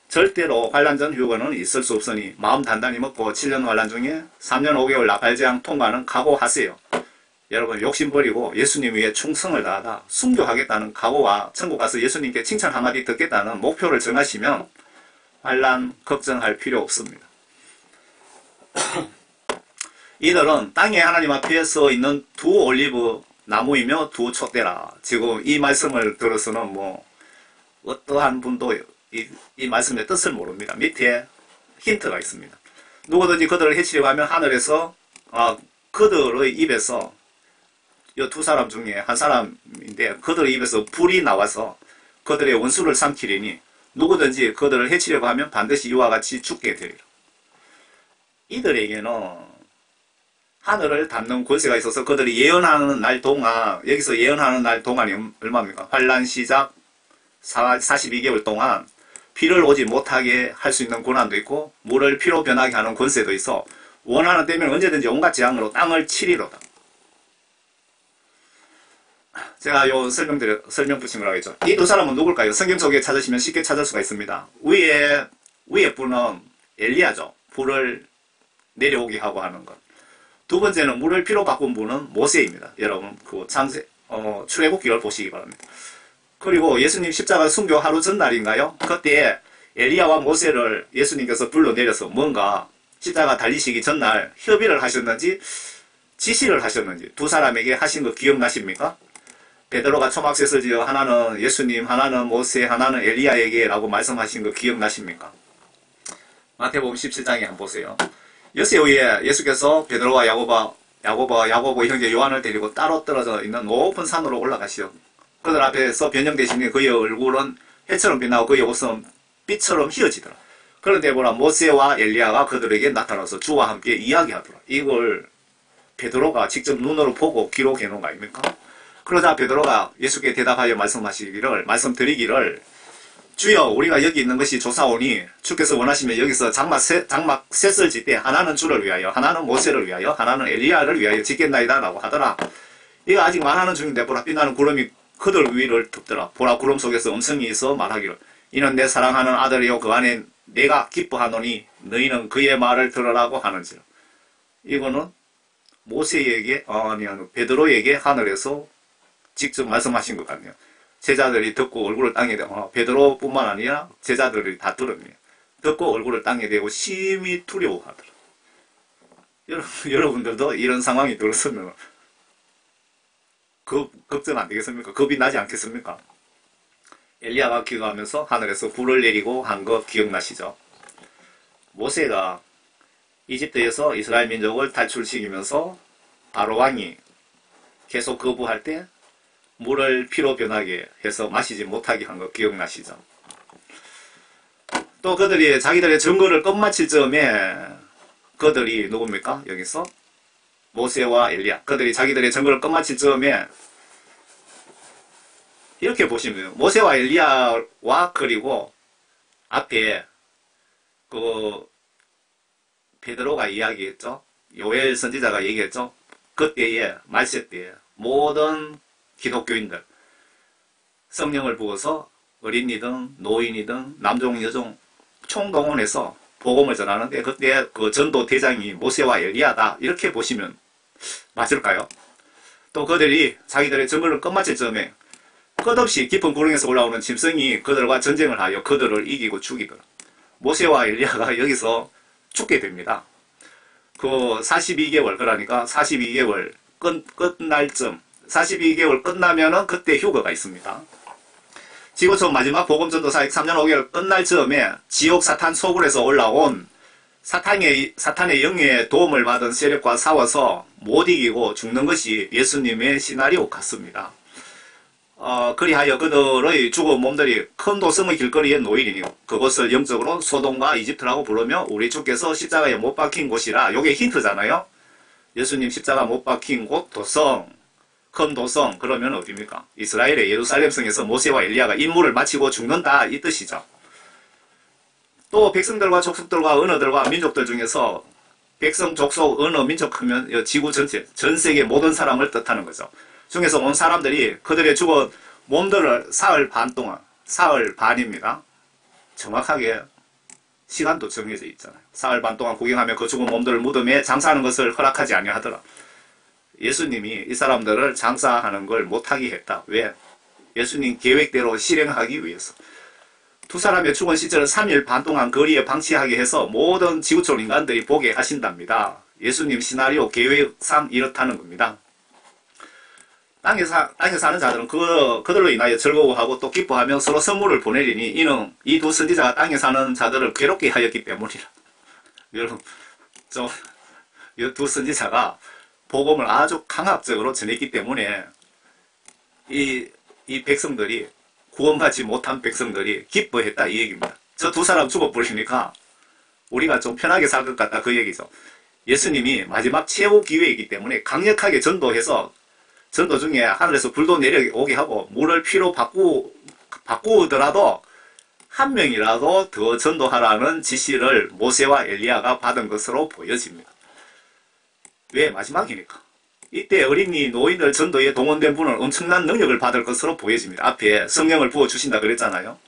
Speaker 1: 절대로 환란 전 휴거는 있을 수 없으니 마음 단단히 먹고 7년 환란 중에 3년 5개월 나팔재앙 통과는 각오하세요. 여러분 욕심 버리고 예수님 위해 충성을 다하다 순교하겠다는 각오와 천국 가서 예수님께 칭찬 한마디 듣겠다는 목표를 정하시면 환란 걱정할 필요 없습니다. 이들은 땅에 하나님 앞에 서 있는 두 올리브 나무이며 두 촛대라. 지금 이 말씀을 들어서는 어떠한 분도 이 말씀의 뜻을 모릅니다. 밑에 힌트가 있습니다. 누구든지 그들을 해치려고 하면 하늘에서 그들의 입에서 이 두 사람 중에 한 사람인데 그들의 입에서 불이 나와서 그들의 원수를 삼키리니 누구든지 그들을 해치려고 하면 반드시 이와 같이 죽게 되리라. 이들에게는 하늘을 닫는 권세가 있어서 그들이 예언하는 날 동안, 여기서 예언하는 날 동안이 얼마입니까? 환란 시작 42개월 동안 비를 오지 못하게 할 수 있는 권한도 있고 물을 피로 변하게 하는 권세도 있어 원하는 때면 언제든지 온갖 재앙으로 땅을 치리로다. 제가 요 설명 붙인 거라고 했죠. 이 두 사람은 누굴까요? 성경 속에 찾으시면 쉽게 찾을 수가 있습니다. 위에 분은 엘리야죠. 불을 내려오게 하고 하는 것. 두 번째는 물을 피로 바꾼 분은 모세입니다. 여러분 그 출애굽기를 보시기 바랍니다. 그리고 예수님 십자가 순교 하루 전날인가요? 그때 엘리야와 모세를 예수님께서 불러내려서 뭔가 십자가 달리시기 전날 협의를 하셨는지 지시를 하셨는지 두 사람에게 하신 거 기억나십니까? 베드로가 초막셋을 지어 하나는 예수님, 하나는 모세, 하나는 엘리야에게 라고 말씀하신 거 기억나십니까? 마태복음 17장에 한번 보세요. 엿새 후에 예수께서 베드로와 야고보 형제 요한을 데리고 따로 떨어져 있는 높은 산으로 올라가시오. 그들 앞에서 변형되시니 그의 얼굴은 해처럼 빛나고 그의 옷은 빛처럼 휘어지더라. 그런데 보라 모세와 엘리야가 그들에게 나타나서 주와 함께 이야기하더라. 이걸 베드로가 직접 눈으로 보고 기록해 놓은 거 아닙니까? 그러자 베드로가 예수께 대답하여 말씀드리기를 주여 우리가 여기 있는 것이 좋사오니 주께서 원하시면 여기서 장막 셋을 짓되 하나는 주를 위하여 하나는 모세를 위하여 하나는 엘리야를 위하여 짓겠나이다 라고 하더라. 이거 아직 말하는 중인데 보라 빛나는 구름이 그들 위를 덮더라. 보라 구름 속에서 음성이 있어 말하기를 이는 내 사랑하는 아들이요 그 안에 내가 기뻐하노니 너희는 그의 말을 들으라고 하는지라. 이거는 모세에게 베드로에게 하늘에서 직접 말씀하신 것 같네요. 제자들이 듣고 얼굴을 땅에 대고 베드로뿐만 아니라 제자들이 다 들었네요. 듣고 얼굴을 땅에 대고 심히 두려워하더라. 여러분들도 이런 상황이 들었으면 걱정 안 되겠습니까? 겁이 나지 않겠습니까? 엘리야가 기도하면서 하늘에서 불을 내리고 한 거 기억나시죠? 모세가 이집트에서 이스라엘 민족을 탈출시키면서 바로 왕이 계속 거부할 때 물을 피로 변하게 해서 마시지 못하게 한 거 기억나시죠? 또 그들이 자기들의 증거를 끝마칠 즈음에 그들이 누굽니까? 여기서 모세와 엘리야 그들이 자기들의 증거를 끝마칠 즈음에 이렇게 보시면 돼요. 모세와 엘리야와 그리고 앞에 그 베드로가 이야기했죠. 요엘 선지자가 얘기했죠. 그때에 말세 때에 모든 기독교인들 성령을 부어서 어린이든 노인이든 남종 여종 총동원해서 복음을 전하는데 그때 그 전도 대장이 모세와 엘리야다 이렇게 보시면 맞을까요? 또 그들이 자기들의 증거를 끝마칠 즈음에 끝없이 깊은 구렁에서 올라오는 짐승이 그들과 전쟁을 하여 그들을 이기고 죽이더라. 모세와 엘리야가 여기서 죽게 됩니다. 그 42개월 그러니까 42개월 끝날 쯤 42개월 끝나면은 그때 휴거가 있습니다. 지구촌 마지막 복음전도 사역 3년 5개월 끝날 즈음에 지옥 사탄 소굴에서 올라온 사탄의 영의 도움을 받은 세력과 싸워서 못 이기고 죽는 것이 예수님의 시나리오 같습니다. 그리하여 그들의 죽은 몸들이 큰 도성의 길거리에 놓이리니 그곳을 영적으로 소돔과 이집트라고 부르며 우리 주께서 십자가에 못 박힌 곳이라. 요게 힌트잖아요. 예수님 십자가 못 박힌 곳 도성, 큰 도성 그러면 어디입니까? 이스라엘의 예루살렘성에서 모세와 엘리야가 임무를 마치고 죽는다 이 뜻이죠. 또 백성들과 족속들과 언어들과 민족들 중에서 백성, 족속, 언어, 민족 하면 지구 전체, 전 세계 모든 사람을 뜻하는 거죠. 중에서 온 사람들이 그들의 죽은 몸들을 사흘 반 동안, 사흘 반입니다. 정확하게 시간도 정해져 있잖아요. 사흘 반 동안 구경하며 그 죽은 몸들을 무덤에 장사하는 것을 허락하지 아니하더라. 예수님이 이 사람들을 장사하는 걸 못하게 했다. 왜? 예수님 계획대로 실행하기 위해서. 두 사람의 죽은 시체를 3일 반 동안 거리에 방치하게 해서 모든 지구촌 인간들이 보게 하신답니다. 예수님 시나리오 계획상 이렇다는 겁니다. 땅에 사는 자들은 그들로 인하여 즐거워하고 또 기뻐하며 서로 선물을 보내리니 이는 이 두 선지자가 땅에 사는 자들을 괴롭게 하였기 때문이라. 여러분, 이 두 선지자가 복음을 아주 강압적으로 전했기 때문에 이 백성들이 구원받지 못한 백성들이 기뻐했다 이 얘기입니다. 저 두 사람 죽어버리니까 우리가 좀 편하게 살 것 같다 그 얘기죠. 예수님이 마지막 최후 기회이기 때문에 강력하게 전도해서 전도 중에 하늘에서 불도 내려오게 하고 물을 피로 바꾸더라도 한 명이라도 더 전도하라는 지시를 모세와 엘리야가 받은 것으로 보여집니다. 왜? 마지막이니까. 이때 어린이 노인들 전도에 동원된 분은 엄청난 능력을 받을 것으로 보여집니다. 앞에 성령을 부어주신다 그랬잖아요.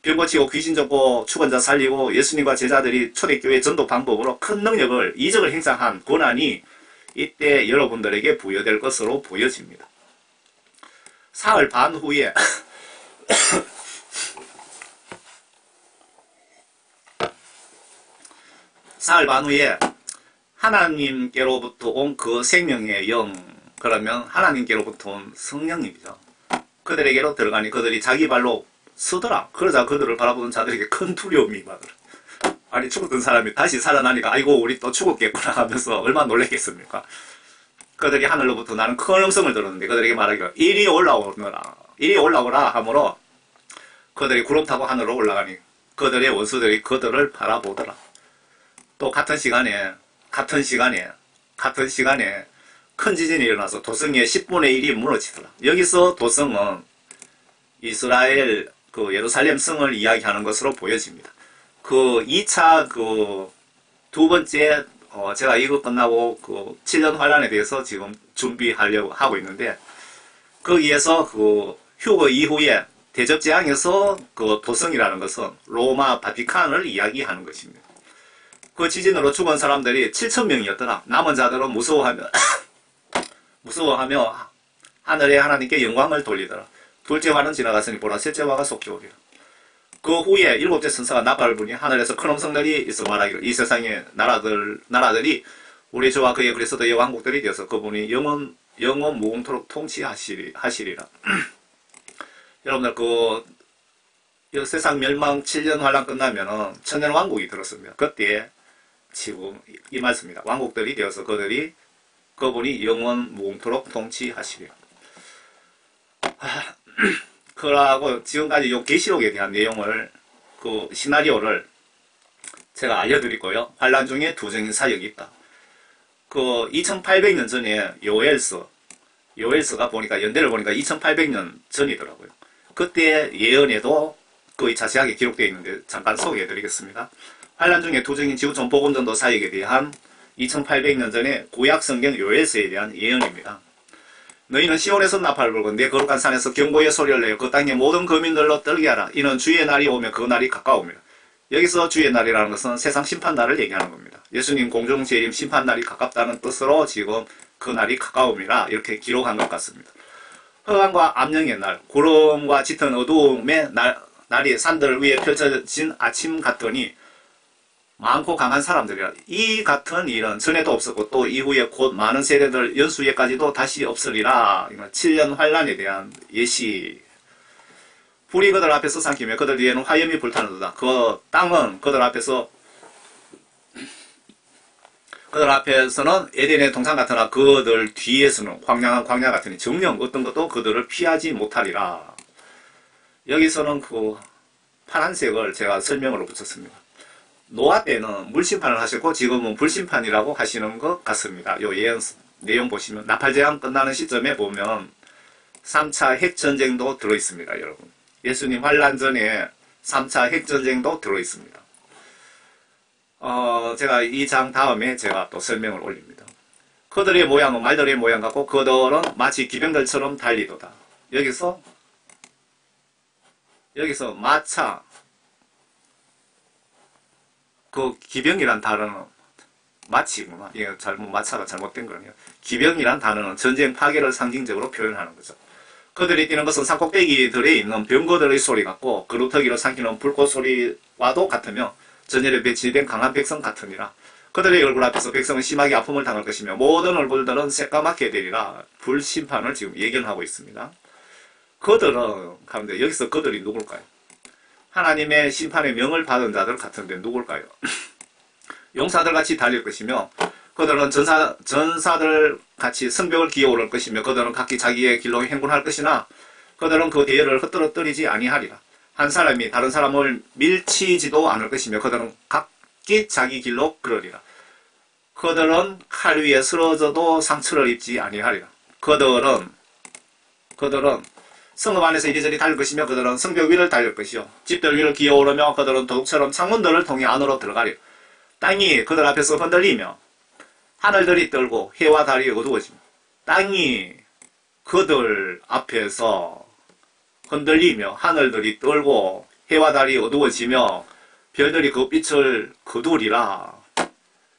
Speaker 1: 병 고치고 귀신 잡고 죽은 자 살리고 예수님과 제자들이 초대교회 전도 방법으로 큰 능력을 이적을 행사한 권한이 이때 여러분들에게 부여될 것으로 보여집니다. 사흘 반 후에 사흘 반 후에 하나님께로부터 온 그 생명의 영, 그러면 하나님께로부터 온 성령님이죠. 그들에게로 들어가니 그들이 자기 발로 서더라. 그러자 그들을 바라보는 자들에게 큰 두려움이 임하더라. 아니 죽었던 사람이 다시 살아나니까 아이고 우리 또 죽었겠구나 하면서 얼마나 놀랬겠습니까. 그들이 하늘로부터 나는 큰 음성을 들었는데 그들에게 말하기를 이리 올라오너라. 이리 올라오라 하므로 그들이 구름 타고 하늘로 올라가니 그들의 원수들이 그들을 바라보더라. 또 같은 시간에 큰 지진이 일어나서 도성의 10분의 1이 무너지더라. 여기서 도성은 이스라엘 그 예루살렘 성을 이야기하는 것으로 보여집니다. 그 2차 그 두 번째 제가 이거 끝나고 그 7년 환란에 대해서 지금 준비하려고 하고 있는데 거기에서 그 휴거 이후에 대접재앙에서 그 도성이라는 것은 로마 바티칸을 이야기하는 것입니다. 그 지진으로 죽은 사람들이 7,000명이었더라. 남은 자들은 무서워하며 하늘의 하나님께 영광을 돌리더라. 둘째 화는 지나갔으니 보라 셋째 화가 속히 오리라. 그 후에 일곱째 천사가 나팔을 부니 하늘에서 큰 음성들이 있어 말하기를 이 세상의 나라들이 우리 주와 그의 그리스도의 왕국들이 되어서 그분이 영원 무궁토록 통치하시리라. 여러분들 그 세상 멸망 7년 환란 끝나면은 천년 왕국이 들었습니다. 그때 지금 이 말씀입니다. 왕국들이 되어서 그분이 영원 무궁토록 통치하시리라. 그러고 지금까지 요 계시록에 대한 내용을 그 시나리오를 제가 알려드리고요. 환란 중에 두 정인 사역이 있다. 그 2800년 전에 요엘서가 보니까 연대를 보니까 2800년 전이더라고요. 그때 예언에도 거의 자세하게 기록되어 있는데 잠깐 소개해드리겠습니다. 환란 중에 두 정인 지구촌 복음전도 사역에 대한 2800년 전에 구약 성경 요엘서에 대한 예언입니다. 너희는 시온에서 나팔을 불고 내 거룩한 산에서 경고의 소리를 내어 그 땅의 모든 거민들로 떨게 하라. 이는 주의 날이 오면 그 날이 가까웁니다. 여기서 주의 날이라는 것은 세상 심판날을 얘기하는 겁니다. 예수님 공중재림 심판날이 가깝다는 뜻으로 지금 그 날이 가까움이라 이렇게 기록한 것 같습니다. 흑암과 암령의 날, 구름과 짙은 어두움의 날이 산들 위에 펼쳐진 아침 같더니 많고 강한 사람들이라. 이 같은 일은 전에도 없었고 또 이후에 곧 많은 세대들 연수에까지도 다시 없으리라. 7년 환란에 대한 예시. 불이 그들 앞에서 삼키며 그들 뒤에는 화염이 불타는도다. 그 땅은 그들 앞에서는 에덴의 동산 같으나 그들 뒤에서는 황량한 광야 같으니 정령 어떤 것도 그들을 피하지 못하리라. 여기서는 그 파란색을 제가 설명으로 붙였습니다. 노아 때는 물심판을 하셨고 지금은 불심판이라고 하시는 것 같습니다. 요 예언 내용 보시면 나팔재앙 끝나는 시점에 보면 3차 핵전쟁도 들어있습니다. 여러분. 예수님 환란 전에 3차 핵전쟁도 들어있습니다. 제가 이 장 다음에 제가 또 설명을 올립니다. 그들의 모양은 말들의 모양 같고 그들은 마치 기병들처럼 달리도다. 여기서 마차 그 기병이란 단어는 마치구나. 이게 마차가 잘못된 거네요. 기병이란 단어는 전쟁 파괴를 상징적으로 표현하는 거죠. 그들이 뛰는 것은 산꼭대기들에 있는 병거들의 소리 같고 그루터기로 삼키는 불꽃 소리와도 같으며 전열에 배치된 강한 백성 같으니라. 그들의 얼굴 앞에서 백성은 심하게 아픔을 당할 것이며 모든 얼굴들은 새까맣게 되리라. 불심판을 지금 예견하고 있습니다. 그들은 가운데 여기서 그들이 누굴까요? 하나님의 심판의 명을 받은 자들 같은데 누굴까요? 용사들 같이 달릴 것이며 그들은 전사들 같이 성벽을 기어오를 것이며 그들은 각기 자기의 길로 행군할 것이나 그들은 그 대열을 흩어뜨리지 아니하리라. 한 사람이 다른 사람을 밀치지도 않을 것이며 그들은 각기 자기 길로 걸으리라. 그들은 칼 위에 쓰러져도 상처를 입지 아니하리라. 그들은 성읍 안에서 이리저리 달릴 것이며 그들은 성벽 위를 달릴 것이요 집들 위를 기어오르며 그들은 도둑처럼 창문들을 통해 안으로 들어가리라. 땅이 그들 앞에서 흔들리며 하늘들이 떨고 해와 달이 어두워지며 땅이 그들 앞에서 흔들리며 하늘들이 떨고 해와 달이 어두워지며 별들이 그 빛을 거두리라.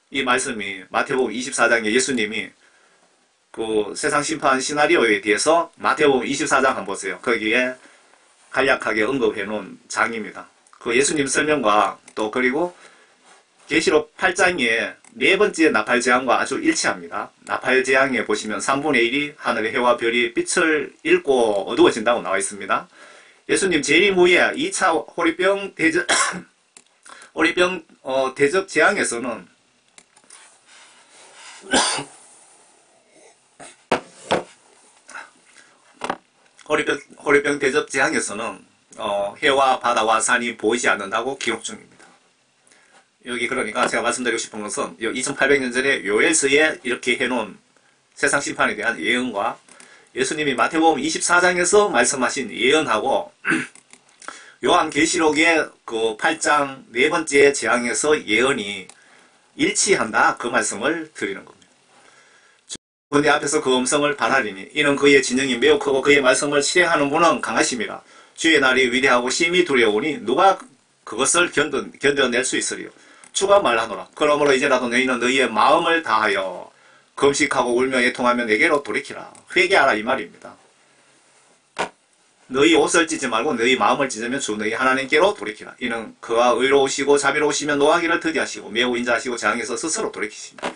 Speaker 1: 이 말씀이 마태복음 24장에 예수님이 그 세상 심판 시나리오에 대해서 마태복음 24장 한번 보세요. 거기에 간략하게 언급해 놓은 장입니다. 그 예수님 설명과 또 그리고 계시록 8장에 네 번째 나팔재앙과 아주 일치합니다. 나팔재앙에 보시면 3분의 1이 하늘의 해와 별이 빛을 잃고 어두워진다고 나와 있습니다. 예수님 재림 후에 2차 호리병 대접 대접 재앙에서는 호리병 대접 재앙에서는 해와 바다와 산이 보이지 않는다고 기록 중입니다. 여기 그러니까 제가 말씀드리고 싶은 것은 2800년 전에 요엘서에 이렇게 해놓은 세상 심판에 대한 예언과 예수님이 마태복음 24장에서 말씀하신 예언하고 요한계시록의 그 8장 네 번째 재앙에서 예언이 일치한다, 그 말씀을 드리는 겁니다. 내 앞에서 그 음성을 발하리니 이는 그의 진영이 매우 크고 그의 말씀을 실행하는 분은 강하심이라. 주의 날이 위대하고 심히 두려우니 누가 그것을 견뎌낼 수 있으리요. 주가 말하노라. 그러므로 이제라도 너희는 너희의 마음을 다하여 금식하고 울며 애통하며 내게로 돌이키라. 회개하라, 이 말입니다. 너희 옷을 찢지 말고 너희 마음을 찢으며 주 너희 하나님께로 돌이키라. 이는 그가 의로우시고 자비로우시며 노하기를 더디하시고 매우 인자하시고 재앙에서 스스로 돌이키십니다.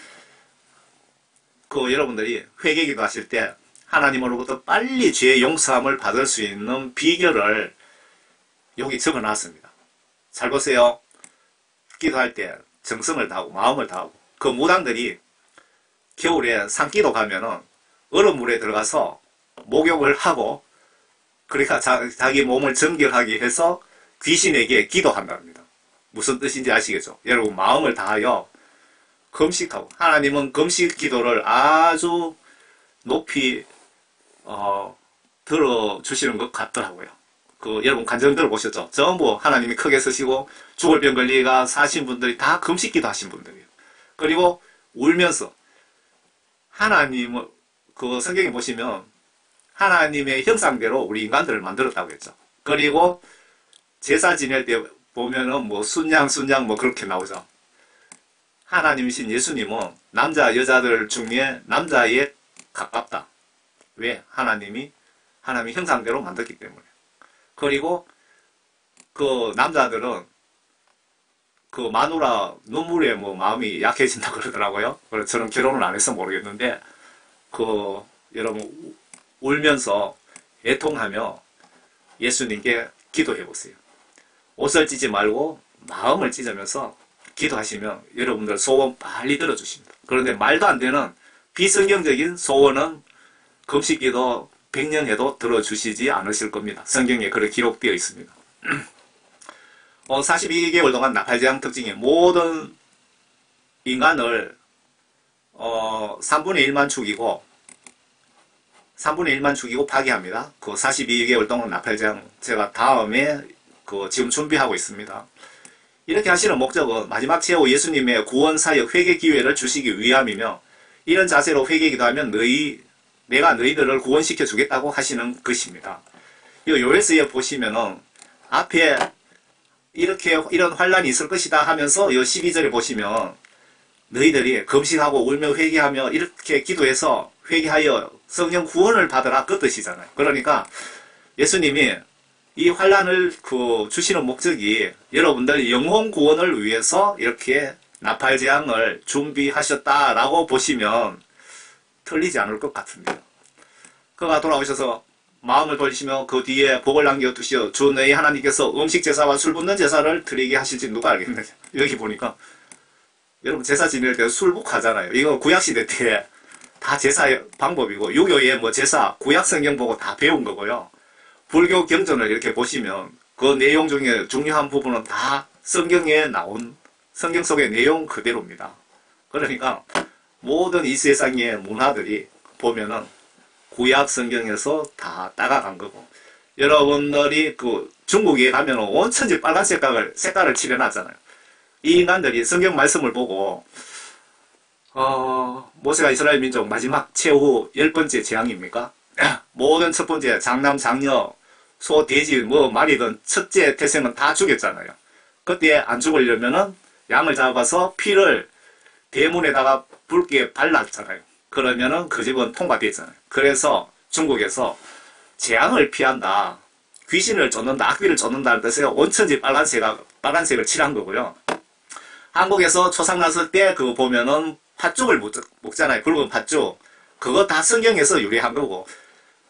Speaker 1: 여러분들이 회개기도 하실 때 하나님으로부터 빨리 죄의 용서함을 받을 수 있는 비결을 여기 적어놨습니다. 잘 보세요. 기도할 때 정성을 다하고 마음을 다하고, 그 무당들이 겨울에 산기도 가면은 얼음물에 들어가서 목욕을 하고, 그러니까 자기 몸을 정결하게 해서 귀신에게 기도한답니다. 무슨 뜻인지 아시겠죠? 여러분, 마음을 다하여 금식하고, 하나님은 금식 기도를 아주 높이 들어주시는 것 같더라고요. 여러분 간증 들어보셨죠? 전부 하나님이 크게 쓰시고 죽을 병 걸리가 사신 분들이 다 금식 기도하신 분들이에요. 그리고 울면서 하나님을, 성경에 보시면 하나님의 형상대로 우리 인간들을 만들었다고 했죠. 그리고 제사 지낼 때 보면은 순양 그렇게 나오죠. 하나님이신 예수님은 남자 여자들 중에 남자에 가깝다. 왜? 하나님의 형상대로 만들기 때문에. 그리고 그 남자들은 그 마누라 눈물에 마음이 약해진다 그러더라고요. 그래서 저는 결혼을 안 해서 모르겠는데, 여러분 울면서 애통하며 예수님께 기도해 보세요. 옷을 찢지 말고 마음을 찢으면서 기도하시면 여러분들 소원 빨리 들어주십니다. 그런데 말도 안 되는 비성경적인 소원은 금식기도 100년 해도 들어주시지 않으실 겁니다. 성경에 그렇게 기록되어 있습니다. 42개월 동안 나팔재앙 특징이 모든 인간을 3분의 1만 죽이고 파괴합니다. 42개월 동안 나팔재앙 제가 다음에 지금 준비하고 있습니다. 이렇게 하시는 목적은 마지막 최후 예수님의 구원사역 회개 기회를 주시기 위함이며, 이런 자세로 회개 기도하면 내가 너희들을 구원시켜 주겠다고 하시는 것입니다. 요엘서에 보시면은 앞에 이런 환란이 있을 것이다 하면서 12절에 보시면 너희들이 금식하고 울며 회개하며 이렇게 기도해서 회개하여 성령 구원을 받으라, 그 뜻이잖아요. 그러니까 예수님이 이 환란을 주시는 목적이 여러분들 영혼 구원을 위해서 이렇게 나팔재앙을 준비하셨다라고 보시면 틀리지 않을 것 같습니다. 그가 돌아오셔서 마음을 돌리시며 그 뒤에 복을 남겨두시어 주 너희 하나님께서 음식 제사와 술 붓는 제사를 드리게 하실지 누가 알겠느냐. 여기 보니까 여러분 제사 지낼 때 술복하잖아요. 이거 구약시대 때 다 제사 방법이고, 유교의 제사 구약 성경 보고 다 배운 거고요. 불교 경전을 이렇게 보시면 그 내용 중에 중요한 부분은 다 성경에 나온, 성경 속의 내용 그대로입니다. 그러니까 모든 이 세상의 문화들이 보면은 구약 성경에서 다 따라간 거고, 여러분들이 중국에 가면 온천지 빨간 색깔을 칠해놨잖아요. 이 인간들이 성경 말씀을 보고 모세가 이스라엘 민족 마지막 최후 10번째 재앙입니까? 모든 첫 번째 장남 장녀 소 돼지 말이든 첫째 태생은 다 죽였잖아요. 그때 안 죽으려면은 양을 잡아서 피를 대문에다가 붉게 발랐잖아요. 그러면은 그 집은 통과되잖아요. 그래서 중국에서 재앙을 피한다, 귀신을 쫓는다, 악귀를 쫓는다는 뜻에서 온천지 빨간색을 칠한 거고요. 한국에서 초상 났을 때 그거 보면은 팥죽을 먹잖아요. 굵은 팥죽. 그거 다 성경에서 유래한 거고,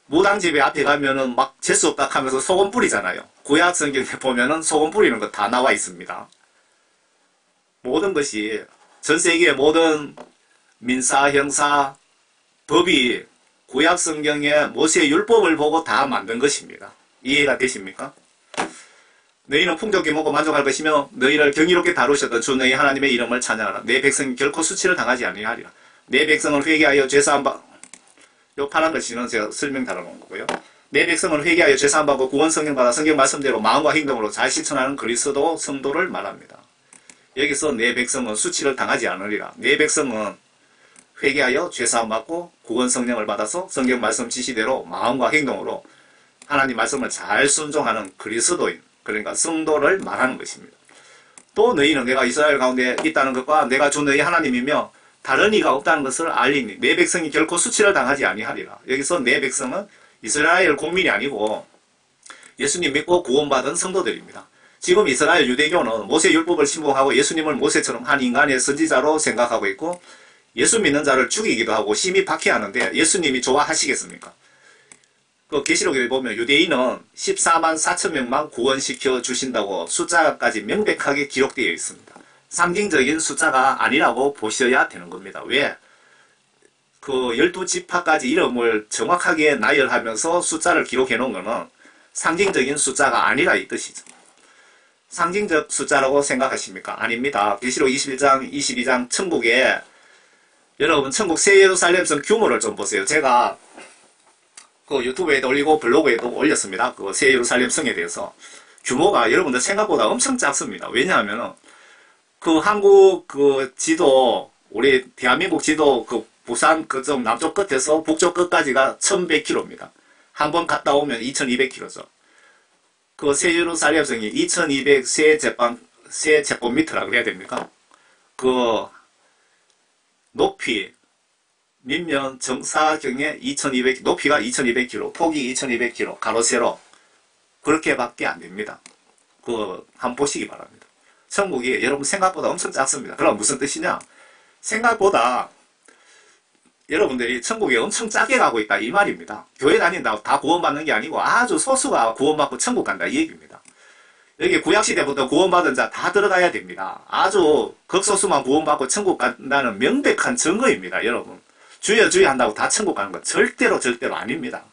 Speaker 1: 무당집에 앞에 가면은 막 재수 없다 하면서 소금 뿌리잖아요. 구약 성경에 보면은 소금 뿌리는 거 다 나와 있습니다. 모든 것이, 전 세계의 모든 민사, 형사, 법이 구약 성경의 모세의 율법을 보고 다 만든 것입니다. 이해가 되십니까? 너희는 풍족히 먹고 만족할 것이며 너희를 경이롭게 다루셨던 주 너희 하나님의 이름을 찬양하라. 내 백성이 결코 수치를 당하지 아니하리라. 내 백성을 회개하여 죄사함 받... 요 파란 글씨는 제가 설명 달아놓은 거고요. 내 백성을 회개하여 죄사함 받고 구원 성령 받아 성경 말씀대로 마음과 행동으로 잘 실천하는 그리스도 성도를 말합니다. 여기서 내 백성은 수치를 당하지 않으리라. 내 백성은 회개하여 죄사함 받고 구원 성령을 받아서 성경 말씀 지시대로 마음과 행동으로 하나님 말씀을 잘 순종하는 그리스도인, 그러니까 성도를 말하는 것입니다. 또 너희는 내가 이스라엘 가운데 있다는 것과 내가 주 너희 하나님이며 다른 이가 없다는 것을 알리니 내 백성이 결코 수치를 당하지 아니하리라. 여기서 내 백성은 이스라엘 국민이 아니고 예수님 믿고 구원받은 성도들입니다. 지금 이스라엘 유대교는 모세 율법을 신봉하고 예수님을 모세처럼 한 인간의 선지자로 생각하고 있고 예수 믿는 자를 죽이기도 하고 심히 박해하는데 예수님이 좋아하시겠습니까? 그 계시록에 보면 유대인은 14만 4천 명만 구원시켜 주신다고 숫자까지 명백하게 기록되어 있습니다. 상징적인 숫자가 아니라고 보셔야 되는 겁니다. 왜? 그 12지파까지 이름을 정확하게 나열하면서 숫자를 기록해 놓은 것은 상징적인 숫자가 아니라 이 뜻이죠. 상징적 숫자라고 생각하십니까? 아닙니다. 계시록 21장, 22장 천국에 여러분 천국 새 예루살렘성 규모를 좀 보세요. 제가 그 유튜브에도 올리고 블로그에도 올렸습니다. 그 새 예루살렘 성에 대해서. 규모가 여러분들 생각보다 엄청 작습니다. 왜냐하면 그 한국 그 지도, 우리 대한민국 지도 그 부산 그쪽 남쪽 끝에서 북쪽 끝까지가 1100km입니다. 한 번 갔다 오면 2200km죠. 그 새 예루살렘 성이 2200 세제곱미터라 그래야 됩니까? 그 높이 밑면 정사경에 2200, 높이가 2200km, 폭이 2200km, 가로 세로 그렇게밖에 안 됩니다. 한번 보시기 바랍니다. 천국이 여러분 생각보다 엄청 작습니다. 그럼 무슨 뜻이냐? 생각보다 여러분들이 천국에 엄청 작게 가고 있다 이 말입니다. 교회 다닌다고 다 구원받는 게 아니고 아주 소수가 구원받고 천국 간다 이 얘기입니다. 여기 구약시대부터 구원받은 자 다 들어가야 됩니다. 아주 극소수만 구원받고 천국 간다는 명백한 증거입니다. 여러분. 주여 주여 한다고 다 천국 가는 건 절대로 아닙니다.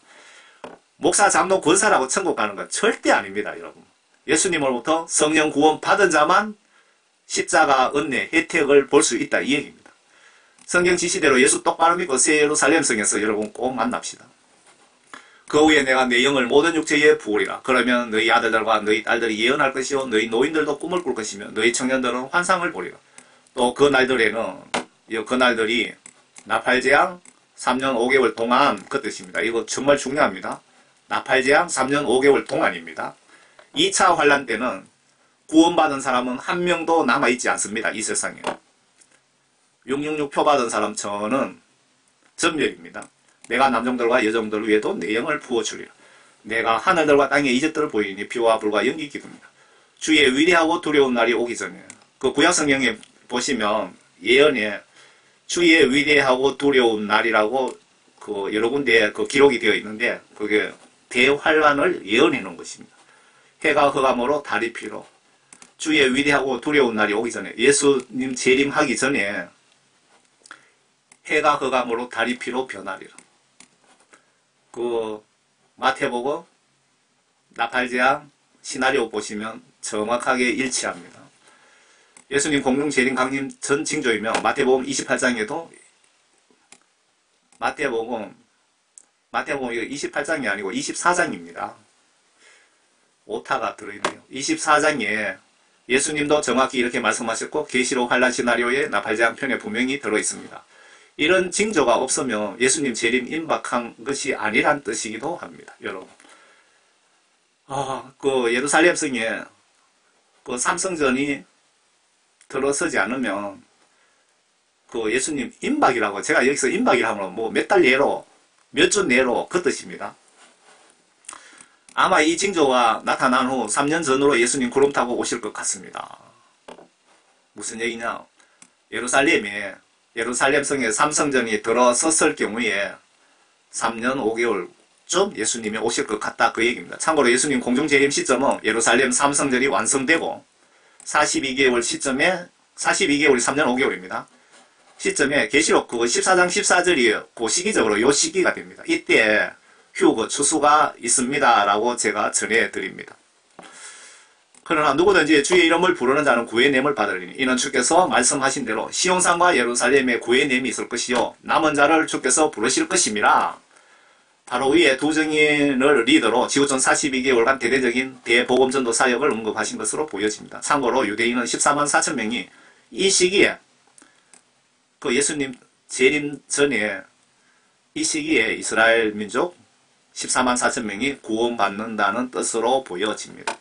Speaker 1: 목사 장로 권사라고 천국 가는 건 절대 아닙니다. 여러분. 예수님으로부터 성령 구원 받은 자만 십자가 은혜 혜택을 볼 수 있다 이 얘기입니다. 성경 지시대로 예수 똑바로 믿고 새 예루살렘 성에서 여러분 꼭 만납시다. 그 후에 내가 내 영을 모든 육체에 부으리라. 그러면 너희 아들들과 너희 딸들이 예언할 것이요 너희 노인들도 꿈을 꿀 것이며 너희 청년들은 환상을 보리라. 또 그 날들에는 그 날들이 나팔재앙 3년 5개월 동안 그 뜻입니다. 이거 정말 중요합니다. 나팔재앙 3년 5개월 동안입니다. 2차 환란 때는 구원받은 사람은 한 명도 남아있지 않습니다. 이 세상에. 666표 받은 사람 저는 전멸입니다. 내가 남종들과 여종들 위에도 내 영을 부어주리라. 내가 하늘들과 땅의 이적들을 보이니 비와 불과 연기 기둥이다. 주의 위대하고 두려운 날이 오기 전에 그 구약성경에 보시면 예언에 주의 위대하고 두려운 날이라고 그 여러 군데 그 기록이 되어 있는데 그게 대환란을 예언해 놓은 것입니다. 해가 흑암으로 달이 피로 주의 위대하고 두려운 날이 오기 전에 예수님 재림하기 전에 해가 흑암으로 달이 피로 변하리라. 그 마태복음 나팔재앙 시나리오 보시면 정확하게 일치합니다. 예수님 공중 재림 강림 전 징조이며 마태복음 28장에도 마태복음 이거 28장이 아니고 24장입니다. 오타가 들어있네요. 24장에 예수님도 정확히 이렇게 말씀하셨고 계시록 환란 시나리오에 나팔재앙 편에 분명히 들어있습니다. 이런 징조가 없으면 예수님 재림 임박한 것이 아니란 뜻이기도 합니다. 여러분. 그 예루살렘 성에 그 삼성전이 들어서지 않으면 그 예수님 임박이라고, 제가 여기서 임박이라면 뭐 몇 달 내로, 몇 주 내로 그 뜻입니다. 아마 이 징조가 나타난 후 3년 전으로 예수님 구름 타고 오실 것 같습니다. 무슨 얘기냐? 예루살렘 성에 삼성전이 들어섰을 경우에 3년 5개월쯤 예수님이 오실 것 같다, 그 얘기입니다. 참고로 예수님 공중재림 시점은 예루살렘 삼성전이 완성되고 42개월 시점에, 42개월이 3년 5개월입니다. 시점에 계시록 그 14장 14절이 그 시기적으로 요 시기가 됩니다. 이때 휴거 추수가 있습니다 라고 제가 전해드립니다. 그러나 누구든지 주의 이름을 부르는 자는 구의 냄을 받으리니 이는 주께서 말씀하신 대로 시온산과 예루살렘에 구의 냄이 있을 것이요 남은 자를 주께서 부르실 것임이라. 바로 위에 두 증인을 리더로 지구촌 42개월간 대대적인 대복음전도 사역을 언급하신 것으로 보여집니다. 참고로 유대인은 14만 4천 명이 이 시기에, 그 예수님 재림 전에 이 시기에 이스라엘 민족 14만 4천 명이 구원받는다는 뜻으로 보여집니다.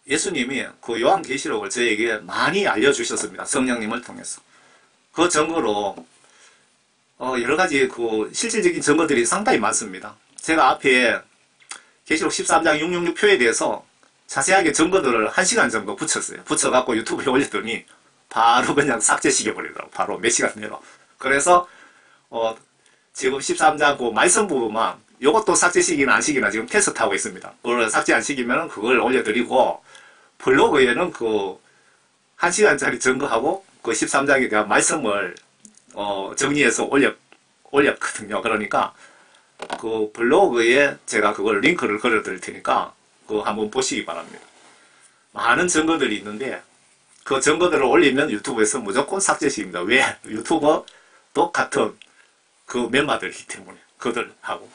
Speaker 1: 예수님이 그 요한계시록을 저에게 많이 알려주셨습니다. 성령님을 통해서. 그 증거로, 여러 가지 그 실질적인 증거들이 상당히 많습니다. 제가 앞에 계시록 13장 666표에 대해서 자세하게 증거들을 1시간 정도 붙였어요. 붙여갖고 유튜브에 올렸더니 바로 그냥 삭제시켜버리더라고. 바로 몇 시간 내로. 그래서, 지금 13장 그 말씀 부분만 요것도 삭제시키나 안 시키나 지금 테스트하고 있습니다. 그걸 삭제 안 시키면 그걸 올려드리고, 블로그에는 그 1시간짜리 증거하고 그 13장에 대한 말씀을 정리해서 올렸거든요. 그러니까 그 블로그에 제가 그걸 링크를 걸어 드릴 테니까 그거 한번 보시기 바랍니다. 많은 증거들이 있는데 그 증거들을 올리면 유튜브에서 무조건 삭제시킵니다. 왜? 유튜버도 같은 그 멤버들이기 때문에 그들하고.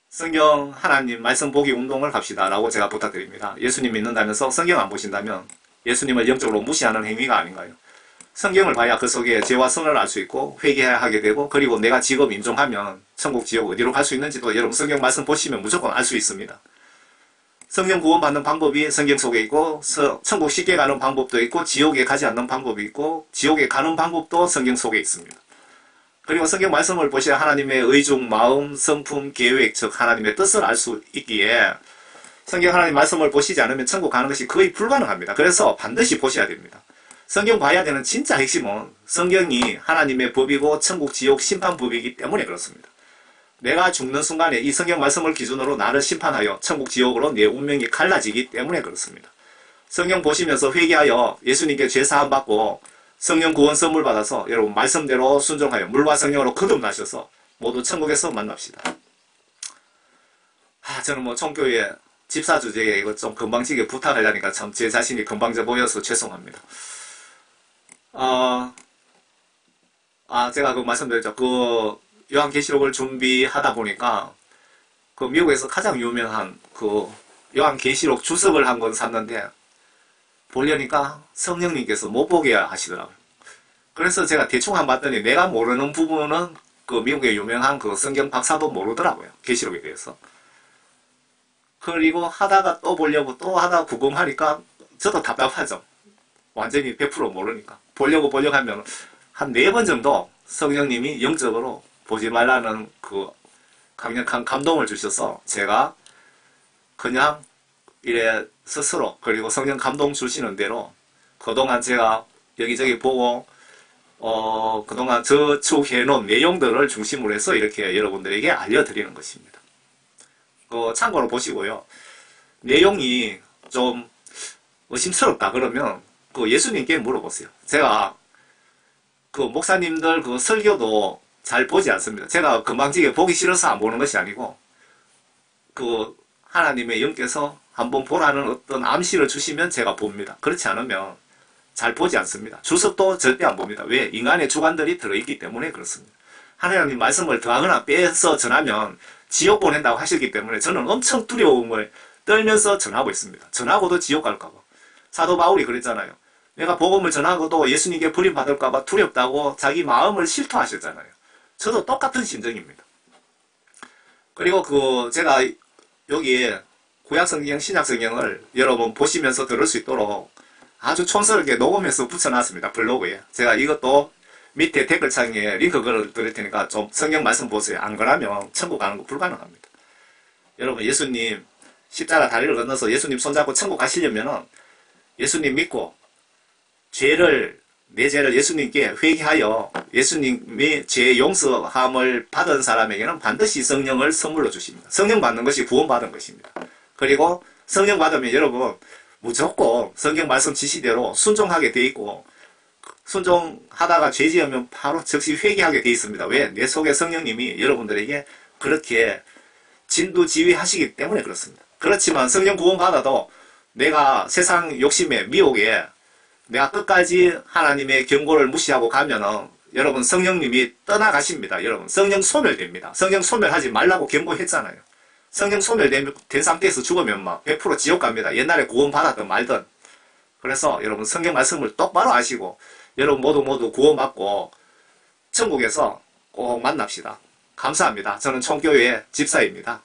Speaker 1: 성경 하나님 말씀 보기 운동을 합시다 라고 제가 부탁드립니다. 예수님 믿는다면서 성경 안 보신다면 예수님을 영적으로 무시하는 행위가 아닌가요? 성경을 봐야 그 속에 죄와 선을 알 수 있고 회개해야 하게 되고, 그리고 내가 지금 임종하면 천국 지옥 어디로 갈 수 있는지도 여러분 성경 말씀 보시면 무조건 알 수 있습니다. 성령 구원 받는 방법이 성경 속에 있고, 천국 쉽게 가는 방법도 있고, 지옥에 가지 않는 방법이 있고, 지옥에 가는 방법도 성경 속에 있습니다. 그리고 성경 말씀을 보셔야 하나님의 의중, 마음, 성품, 계획, 즉 하나님의 뜻을 알 수 있기에 성경 하나님 말씀을 보시지 않으면 천국 가는 것이 거의 불가능합니다. 그래서 반드시 보셔야 됩니다. 성경 봐야 되는 진짜 핵심은 성경이 하나님의 법이고 천국, 지옥, 심판법이기 때문에 그렇습니다. 내가 죽는 순간에 이 성경 말씀을 기준으로 나를 심판하여 천국, 지옥으로 내 운명이 갈라지기 때문에 그렇습니다. 성경 보시면서 회개하여 예수님께 죄사함 받고 성령 구원 선물 받아서 여러분 말씀대로 순종하여 물과 성령으로 거듭나셔서 모두 천국에서 만납시다. 저는 뭐 총교회 집사 주제에 이거 좀 건방지게 부탁하려니까 참 제 자신이 건방져 보여서 죄송합니다. 제가 그 말씀드렸죠. 그 요한계시록을 준비하다 보니까 그 미국에서 가장 유명한 그 요한계시록 주석을 한 권 샀는데 보려니까 성령님께서 못 보게 하시더라고요. 그래서 제가 대충 한 봤더니 내가 모르는 부분은 그 미국의 유명한 그 성경 박사도 모르더라고요. 계시록에 대해서. 그리고 하다가 또 보려고 또 하다가 구경하니까 저도 답답하죠. 완전히 100% 모르니까. 보려고 하면 한 4번 정도 성령님이 영적으로 보지 말라는 그 강력한 감동을 주셔서 제가 그냥 이래 스스로, 그리고 성령 감동 주시는 대로 그동안 제가 여기저기 보고 그동안 저축해 놓은 내용들을 중심으로 해서 이렇게 여러분들에게 알려드리는 것입니다. 참고로 보시고요. 내용이 좀 의심스럽다 그러면 그 예수님께 물어보세요. 제가 그 목사님들 그 설교도 잘 보지 않습니다. 제가 건방지게 보기 싫어서 안 보는 것이 아니고 그 하나님의 영께서 한번 보라는 어떤 암시를 주시면 제가 봅니다. 그렇지 않으면 잘 보지 않습니다. 주석도 절대 안 봅니다. 왜? 인간의 주관들이 들어있기 때문에 그렇습니다. 하나님 말씀을 더하거나 빼서 전하면 지옥 보낸다고 하셨기 때문에 저는 엄청 두려움을 떨면서 전하고 있습니다. 전하고도 지옥 갈까봐. 사도 바울이 그랬잖아요. 내가 복음을 전하고도 예수님께 버림받을까봐 두렵다고 자기 마음을 실토하셨잖아요. 저도 똑같은 심정입니다. 그리고 제가 여기에 구약성경, 신약성경을 여러분 보시면서 들을 수 있도록 아주 촌스럽게 녹음해서 붙여놨습니다. 블로그에. 제가 이것도 밑에 댓글창에 링크 걸어 드릴 테니까 좀 성경 말씀 보세요. 안 그러면 천국 가는 거 불가능합니다. 여러분 예수님 십자가 다리를 건너서 예수님 손잡고 천국 가시려면은 예수님 믿고 내 죄를 예수님께 회개하여 예수님이 죄 용서함을 받은 사람에게는 반드시 성령을 선물로 주십니다. 성령 받는 것이 구원받은 것입니다. 그리고 성령 받으면 여러분 무조건 성경 말씀 지시대로 순종하게 돼 있고 순종하다가 죄 지으면 바로 즉시 회개하게 돼 있습니다. 왜? 내 속에 성령님이 여러분들에게 그렇게 진두지휘하시기 때문에 그렇습니다. 그렇지만 성령 구원 받아도 내가 세상 욕심에 미혹에 내가 끝까지 하나님의 경고를 무시하고 가면은 여러분 성령님이 떠나가십니다. 여러분 성령 소멸됩니다. 성령 소멸하지 말라고 경고했잖아요. 성령 소멸된 상태에서 죽으면 막 100% 지옥 갑니다. 옛날에 구원 받았든 말든. 그래서 여러분 성경 말씀을 똑바로 아시고 여러분 모두 구원받고 천국에서 꼭 만납시다. 감사합니다. 저는 총교회 집사입니다.